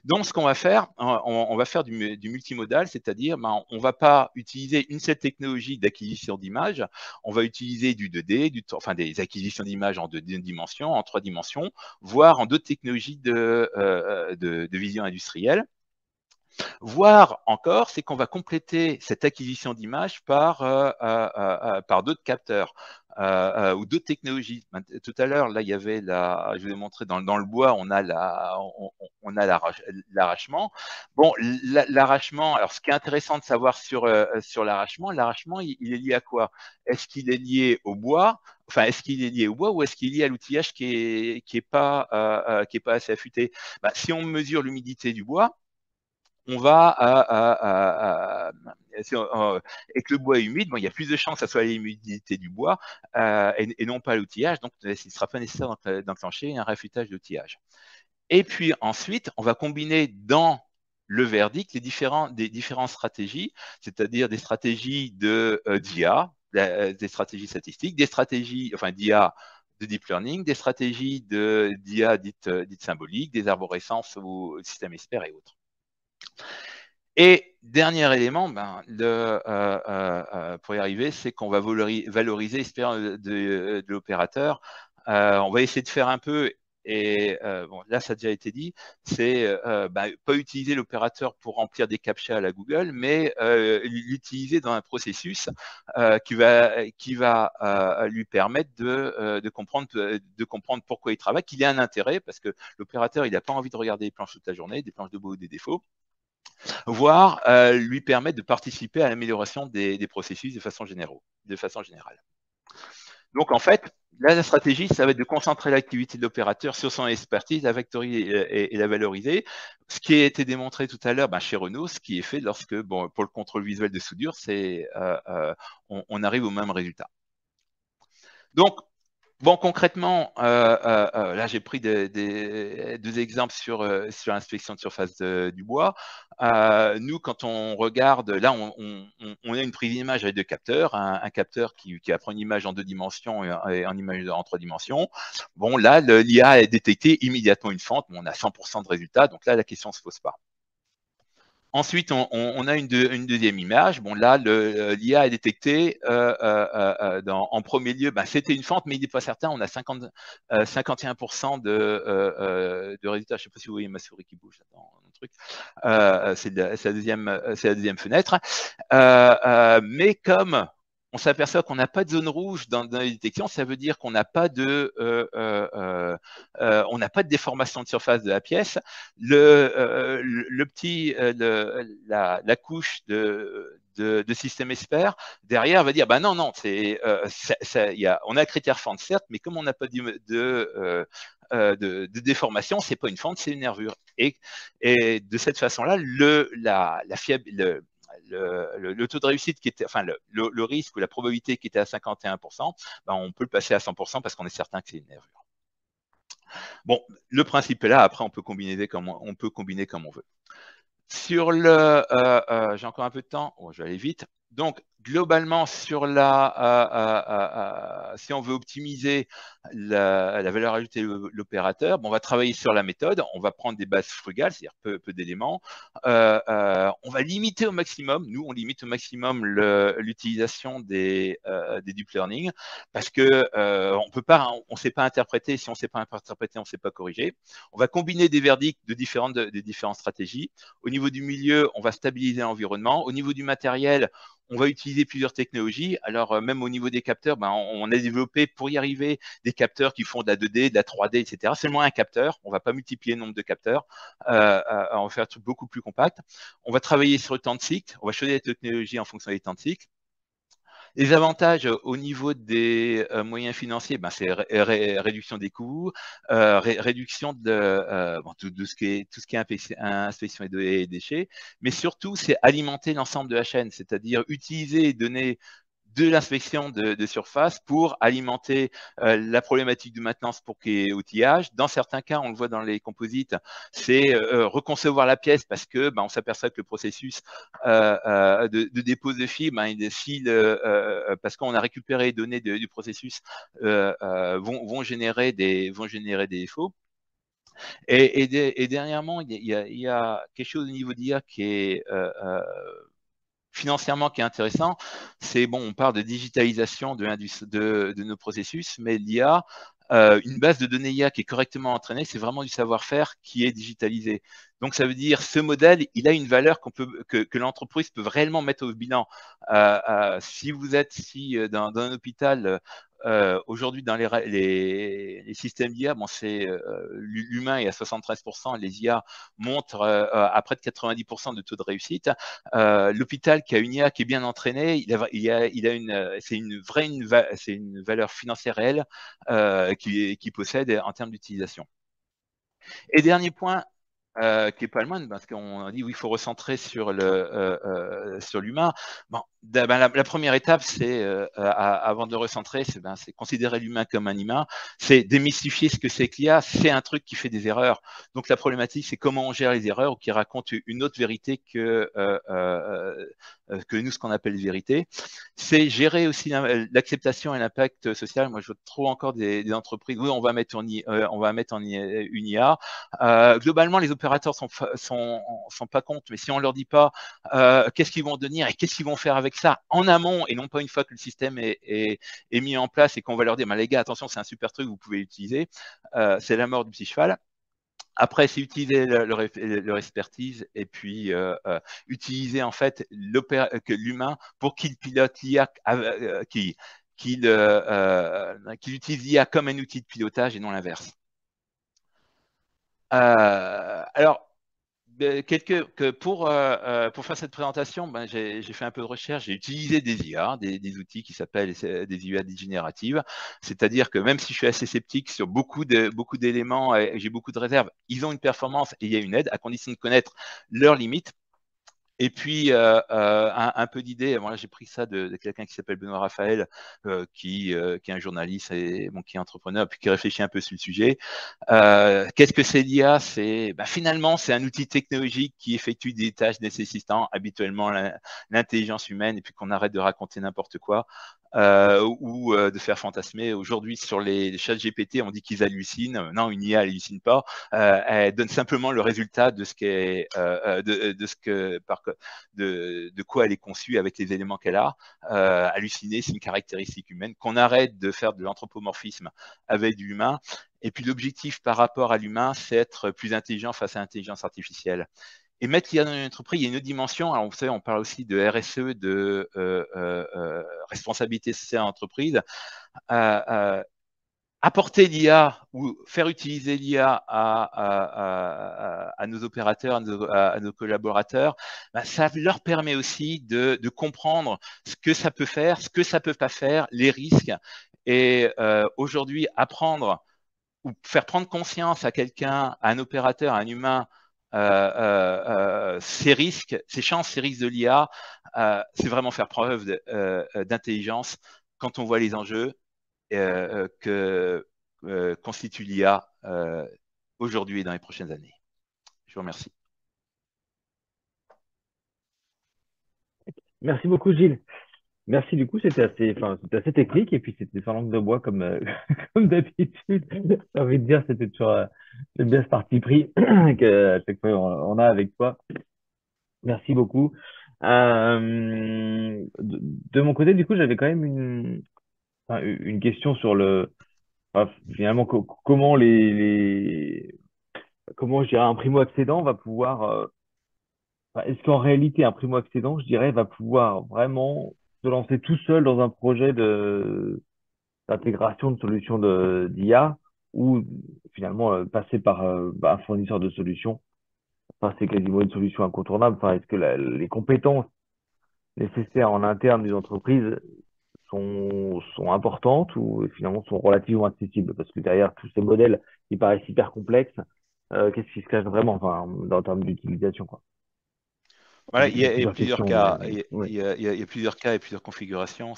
Donc, ce qu'on va faire, on va faire du multimodal, c'est-à-dire on ne va pas utiliser une seule technologie d'acquisition d'images, on va utiliser du 2D, des acquisitions d'images en 2 dimensions, en 3 dimensions, voire en d'autres technologies de vision industrielle. Voire encore, c'est qu'on va compléter cette acquisition d'images par d'autres capteurs ou d'autres technologies. Tout à l'heure, là, il y avait je vous ai montré dans le bois, on a l'arrachement. Bon, l'arrachement, alors ce qui est intéressant de savoir sur l'arrachement, il est lié à quoi? Est-ce qu'il est lié au bois? Enfin, est-ce qu'il est lié au bois ou est-ce qu'il est lié à l'outillage qui est pas assez affûté? Si on mesure l'humidité du bois, on va et que le bois est humide, il y a plus de chances que ça soit l'humidité du bois et non pas l'outillage. Donc, il ne sera pas nécessaire d'enclencher un réaffûtage d'outillage. Et puis ensuite, on va combiner dans le verdict des différentes stratégies, c'est-à-dire des stratégies d'IA, des stratégies statistiques, des stratégies, d'IA de deep learning, des stratégies d'IA dites symboliques, des arborescences ou systèmes experts et autres. Et dernier élément, pour y arriver, c'est qu'on va valoriser l'expérience de l'opérateur. On va essayer de faire un peu, et là ça a déjà été dit, c'est pas utiliser l'opérateur pour remplir des captchas à la Google, mais l'utiliser dans un processus qui va lui permettre de comprendre pourquoi il travaille, qu'il ait un intérêt, parce que l'opérateur il n'a pas envie de regarder les planches toute la journée, des planches de beaux ou des défauts, voire lui permettre de participer à l'amélioration des processus de façon générale. Donc, en fait, là, la stratégie, ça va être de concentrer l'activité de l'opérateur sur son expertise, la vectoriser et la valoriser. Ce qui a été démontré tout à l'heure chez Renault, ce qui est fait lorsque, pour le contrôle visuel de soudure, on arrive au même résultat. Donc, concrètement, là, j'ai pris deux exemples sur l'inspection de surface du bois. Nous, quand on regarde, là, on a une prise d'image avec deux capteurs, un capteur qui apprend une image en 2 dimensions et une image en 3 dimensions. Bon, là, l'IA a détecté immédiatement une fente. On a 100% de résultats, donc là, la question ne se pose pas. Ensuite, on a une deuxième image. Bon, là, l'IA a détecté en premier lieu, c'était une fente, mais il n'est pas certain. On a 51% de résultats. Je ne sais pas si vous voyez ma souris qui bouge dans le truc. C'est la deuxième fenêtre. Mais comme on s'aperçoit qu'on n'a pas de zone rouge dans les détections, ça veut dire qu'on n'a pas de déformation de surface de la pièce. La couche de système expert derrière va dire non, on a un critère fente certes, mais comme on n'a pas de déformation, c'est pas une fente, c'est une nervure. Et de cette façon-là, le taux de réussite qui était, le risque ou la probabilité qui était à 51%, on peut le passer à 100% parce qu'on est certain que c'est une nervure. Bon, le principe est là. Après, on peut combiner comme on veut. Sur j'ai encore un peu de temps. Je vais aller vite. Donc, globalement, si on veut optimiser la valeur ajoutée de l'opérateur, on va travailler sur la méthode. On va prendre des bases frugales, c'est-à-dire peu d'éléments. On va limiter au maximum. Nous, on limite au maximum l'utilisation des deep learning parce que on ne sait pas interpréter. Si on ne sait pas interpréter, on ne sait pas corriger. On va combiner des verdicts de différentes stratégies. Au niveau du milieu, on va stabiliser l'environnement. Au niveau du matériel, on va utiliser plusieurs technologies. Alors, même au niveau des capteurs, on a développé pour y arriver des capteurs qui font de la 2D, de la 3D, etc. Seulement un capteur. On ne va pas multiplier le nombre de capteurs. On va faire un truc beaucoup plus compact. On va travailler sur le temps de cycle. On va choisir les technologies en fonction des temps de cycle. Les avantages au niveau des moyens financiers, ben, c'est réduction des coûts, réduction de bon, tout ce qui est inspection et déchets, mais surtout c'est alimenter l'ensemble de la chaîne, c'est-à-dire utiliser et donner de l'inspection de surface pour alimenter la problématique de maintenance pour qu'il y ait outillage. Dans certains cas, on le voit dans les composites, c'est reconcevoir la pièce parce que on s'aperçoit que le processus de dépose de fil, parce qu'on a récupéré les données du processus, vont générer des défauts. Et dernièrement, il y a quelque chose au niveau d'IA qui est financièrement qui est intéressant, c'est bon, on parle de digitalisation de nos processus, mais l'IA, une base de données IA qui est correctement entraînée, c'est vraiment du savoir-faire qui est digitalisé. Donc ça veut dire ce modèle, il a une valeur que l'entreprise peut réellement mettre au bilan. Si vous êtes dans un hôpital, aujourd'hui, dans les systèmes d'IA, c'est l'humain est à 73%, les IA montrent à près de 90% de taux de réussite. L'hôpital qui a une IA qui est bien entraînée, c'est une valeur financière réelle qu'il possède en termes d'utilisation. Et dernier point, qui est pas le moindre, parce qu'on dit oui, il faut recentrer sur l'humain. Bon, la première étape, c'est avant de recentrer, c'est considérer l'humain comme un humain, c'est démystifier ce que c'est que l'IA. C'est un truc qui fait des erreurs. Donc la problématique, c'est comment on gère les erreurs ou qui raconte une autre vérité que nous, ce qu'on appelle vérité. C'est gérer aussi l'acceptation et l'impact social. Moi, je vois trop encore des entreprises. Oui, on va mettre en une IA. Globalement, les opérateurs sont pas contre, mais si on leur dit pas qu'est-ce qu'ils vont devenir et qu'est-ce qu'ils vont faire avec ça en amont et non pas une fois que le système est mis en place et qu'on va leur dire les gars, attention, c'est un super truc, vous pouvez l'utiliser, c'est la mort du petit cheval. Après, c'est utiliser leur expertise et puis utiliser en fait l'humain pour qu'il pilote l'IA, qu'il utilise l'IA comme un outil de pilotage et non l'inverse. Alors, pour faire cette présentation, j'ai fait un peu de recherche, j'ai utilisé des IA, des outils qui s'appellent des IA génératives, c'est-à-dire que même si je suis assez sceptique sur beaucoup d'éléments et j'ai beaucoup de réserves, ils ont une performance et il y a une aide, à condition de connaître leurs limites. Et puis, un peu d'idée, là j'ai pris ça de quelqu'un qui s'appelle Benoît Raphaël, qui est un journaliste et qui est entrepreneur, puis qui réfléchit un peu sur le sujet. Qu'est-ce que c'est l'IA? Finalement, c'est un outil technologique qui effectue des tâches nécessitant habituellement l'intelligence humaine et puis qu'on arrête de raconter n'importe quoi. Ou de faire fantasmer. Aujourd'hui, sur les chats GPT, on dit qu'ils hallucinent. Non, une IA hallucine pas. Elle donne simplement le résultat de ce de quoi elle est conçue avec les éléments qu'elle a. Halluciner, c'est une caractéristique humaine. Qu'on arrête de faire de l'anthropomorphisme avec de l'humain. Et puis l'objectif par rapport à l'humain, c'est être plus intelligent face à l'intelligence artificielle. Et mettre l'IA dans une entreprise, il y a une autre dimension. Alors, vous savez, on parle aussi de RSE, de responsabilité sociale en entreprise. Apporter l'IA ou faire utiliser l'IA à nos opérateurs, à nos collaborateurs, ça leur permet aussi de comprendre ce que ça peut faire, ce que ça peut pas faire, les risques. Et aujourd'hui, apprendre ou faire prendre conscience à quelqu'un, à un opérateur, à un humain, ces risques, ces chances, ces risques de l'IA, c'est vraiment faire preuve d'intelligence quand on voit les enjeux que constitue l'IA aujourd'hui et dans les prochaines années. Je vous remercie. Merci beaucoup, Gilles. Merci, du coup, c'était assez technique et puis c'était sans langue de bois comme, comme d'habitude. J'ai envie de dire, c'était toujours, j'aime bien ce parti pris que à chaque fois on a avec toi. Merci beaucoup. De mon côté, du coup, j'avais quand même une question sur finalement, comment comment je dirais, un primo-accédant va pouvoir, est-ce qu'en réalité, un primo-accédant, je dirais, va pouvoir vraiment se lancer tout seul dans un projet d'intégration de solutions d'IA ou finalement passer par un fournisseur de solutions? Enfin, c'est quasiment une solution incontournable. Enfin, est-ce que les compétences nécessaires en interne d'une entreprise sont importantes ou finalement sont relativement accessibles? Parce que derrière tous ces modèles qui paraissent hyper complexes, qu'est-ce qui se cache vraiment, enfin, en termes d'utilisation, quoi? Voilà, J'ai il y a plusieurs plusieurs questions, mais cas. ouais. Il y a plusieurs cas et plusieurs configurations.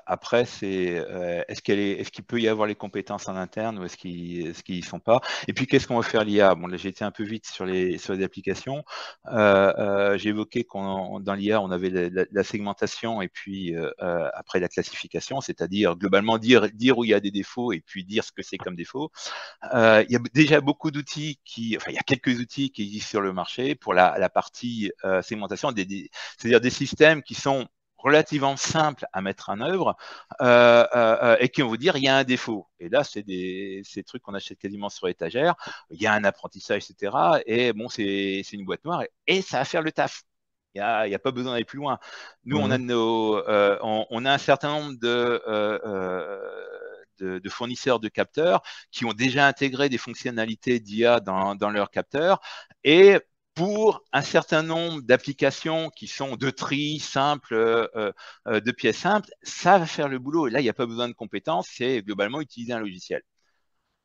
Après, est-ce qu'il peut y avoir les compétences en interne ou est-ce qu'ils y sont pas? Et puis, qu'est-ce qu'on va faire l'IA? Bon, là, j'ai été un peu vite sur les applications. J'ai évoqué dans l'IA, on avait la segmentation et puis après la classification, c'est-à-dire globalement dire où il y a des défauts et puis dire ce que c'est comme défaut. Il y a déjà beaucoup d'outils il y a quelques outils qui existent sur le marché pour la partie segmentation, c'est-à-dire des systèmes qui sont relativement simples à mettre en œuvre et qui vont vous dire il y a un défaut. Et là, c'est des trucs qu'on achète quasiment sur étagère. Il y a un apprentissage, etc. Et bon, c'est une boîte noire et ça va faire le taf. Il n'y a pas besoin d'aller plus loin. Nous, Mhm. on a un certain nombre de fournisseurs de capteurs qui ont déjà intégré des fonctionnalités d'IA dans leurs capteurs. Et pour un certain nombre d'applications qui sont de tri simple, de pièces simples, ça va faire le boulot. Et là, il n'y a pas besoin de compétences, c'est globalement utiliser un logiciel.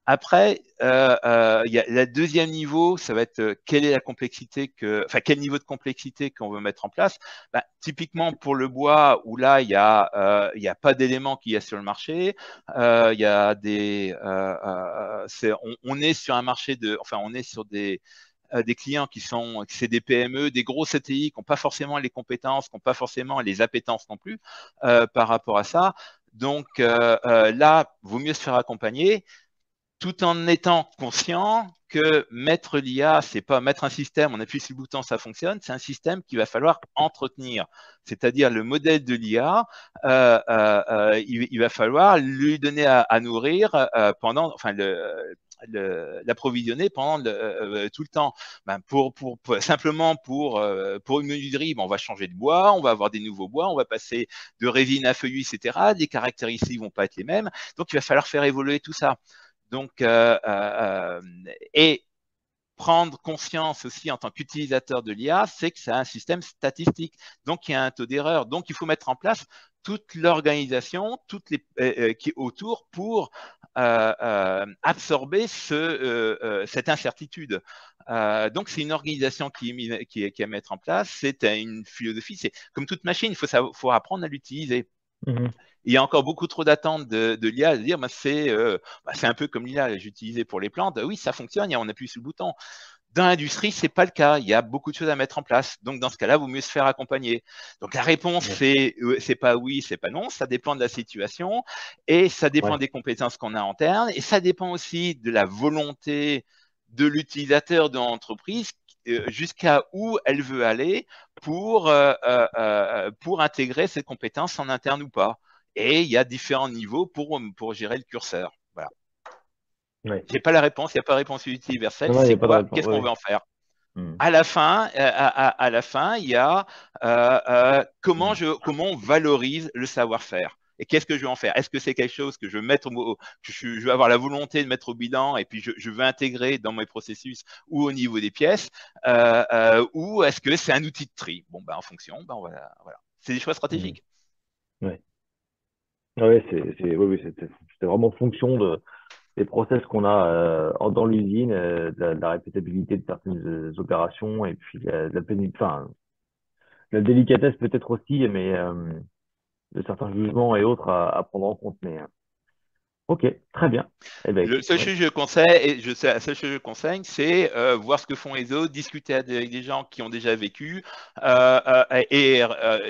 Après, il y a le deuxième niveau, ça va être quelle est la complexité quel niveau de complexité qu'on veut mettre en place. Ben, typiquement pour le bois, où là il y a pas d'éléments qu'il y a sur le marché, il y a on est sur un marché on est sur des clients c'est des PME, des gros CTI qui n'ont pas forcément les compétences, qui n'ont pas forcément les appétences non plus par rapport à ça. Donc là, vaut mieux se faire accompagner tout en étant conscient que mettre l'IA, c'est pas mettre un système, on appuie sur le bouton, ça fonctionne, c'est un système qu'il va falloir entretenir. C'est-à-dire le modèle de l'IA, il va falloir lui donner à nourrir pendant, l'approvisionner pendant tout le temps. Ben simplement pour une menuiserie, ben on va changer de bois, on va avoir des nouveaux bois, on va passer de résine à feuillu, etc. Les caractéristiques vont pas être les mêmes, donc il va falloir faire évoluer tout ça. Donc, et prendre conscience aussi en tant qu'utilisateur de l'IA, c'est que c'est un système statistique. Donc, il y a un taux d'erreur. Donc, il faut mettre en place toute l'organisation, qui est autour pour absorber cette incertitude. Donc, c'est une organisation qui est à mettre en place. C'est une philosophie. C'est comme toute machine, faut apprendre à l'utiliser. Mhm. Il y a encore beaucoup trop d'attentes de l'IA à dire c'est un peu comme l'IA que j'utilisais pour les plantes. Oui, ça fonctionne, on appuie sur le bouton. Dans l'industrie, c'est pas le cas. Il y a beaucoup de choses à mettre en place. Donc, dans ce cas-là, il vaut mieux se faire accompagner. Donc, la réponse, Ouais. c'est pas oui, c'est pas non. Ça dépend de la situation et ça dépend Ouais. des compétences qu'on a en interne et ça dépend aussi de la volonté de l'utilisateur de l'entreprise jusqu'à où elle veut aller pour intégrer ces compétences en interne ou pas. Et il y a différents niveaux pour gérer le curseur. Voilà. Ouais. J'ai pas la réponse, il n'y a pas de réponse universelle. Non, non, il n'y C'est a pas de quoi? réponse. Qu'est-ce Ouais, qu'on veut ouais. en faire? Mhm. À la fin, il y a Mhm. comment on valorise le savoir-faire. Et qu'est-ce que je veux en faire? Est-ce que c'est quelque chose que je veux je veux avoir la volonté de mettre au bilan et puis je veux intégrer dans mes processus ou au niveau des pièces, ou est-ce que c'est un outil de tri? Bon, ben en fonction, ben voilà. C'est des choix Mhm. stratégiques. Ouais. Ouais, oui, oui, c'est vraiment fonction des process qu'on a dans l'usine, de la répétabilité de certaines opérations et puis de la enfin, la délicatesse peut-être aussi, mais de certains jugements et autres à prendre en compte. Mais ok, très bien. Eh ben Le écoute, seul ouais. chose que je conseille, la seule chose que je conseille, c'est voir ce que font les autres, discuter avec des gens qui ont déjà vécu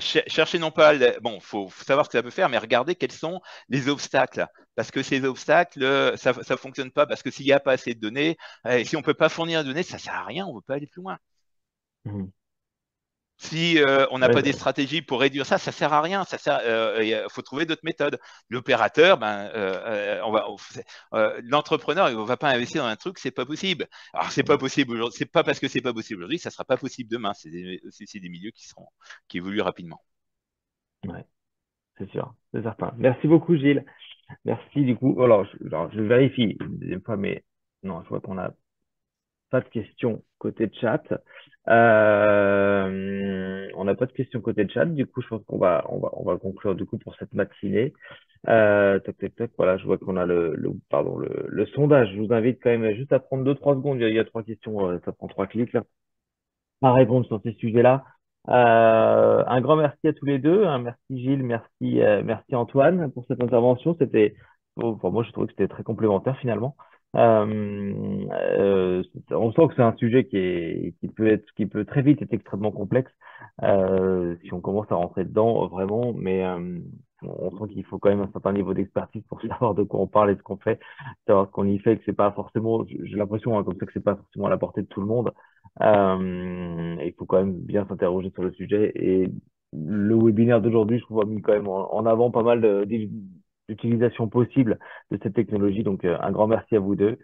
chercher non pas, faut savoir ce que ça peut faire, mais regarder quels sont les obstacles. Parce que ces obstacles, ça fonctionne pas. Parce que s'il n'y a pas assez de données, si on peut pas fournir de données, ça sert à rien. On veut pas aller plus loin. Mhm. Si on n'a Ouais, pas des ben, stratégies pour réduire ça, ça sert à rien. Il faut trouver d'autres méthodes. L'opérateur, l'entrepreneur, il ne va pas investir dans un truc, c'est pas possible. Alors c'est pas possible aujourd'hui. C'est pas parce que c'est pas possible aujourd'hui, ça sera pas possible demain. C'est des milieux qui évoluent rapidement. ouais, c'est sûr, c'est certain. Merci beaucoup, Gilles. Merci du coup. Alors, je vérifie une deuxième fois, mais non, je vois qu'on a pas de questions côté chat. On n'a pas de questions côté chat. Du coup, je pense qu'on va conclure du coup pour cette matinée. Tac, tac, tac. Voilà, je vois qu'on a pardon, le sondage. Je vous invite quand même juste à prendre 2-3 secondes. Il y a 3 questions. Ça prend 3 clics là à répondre sur ces sujets-là. Un grand merci à tous les deux, hein. Merci Gilles, merci Antoine pour cette intervention. Pour moi, je trouve que c'était très complémentaire finalement. On sent que c'est un sujet qui peut très vite être extrêmement complexe si on commence à rentrer dedans vraiment, mais on sent qu'il faut quand même un certain niveau d'expertise pour savoir de quoi on parle et ce qu'on fait, savoir ce qu'on y fait, que c'est pas forcément, j'ai l'impression comme ça que c'est pas forcément à la portée de tout le monde. Il faut quand même bien s'interroger sur le sujet. Et le webinaire d'aujourd'hui, je trouve, a mis quand même en avant pas mal d'utilisations possibles de cette technologie. Donc, un grand merci à vous deux.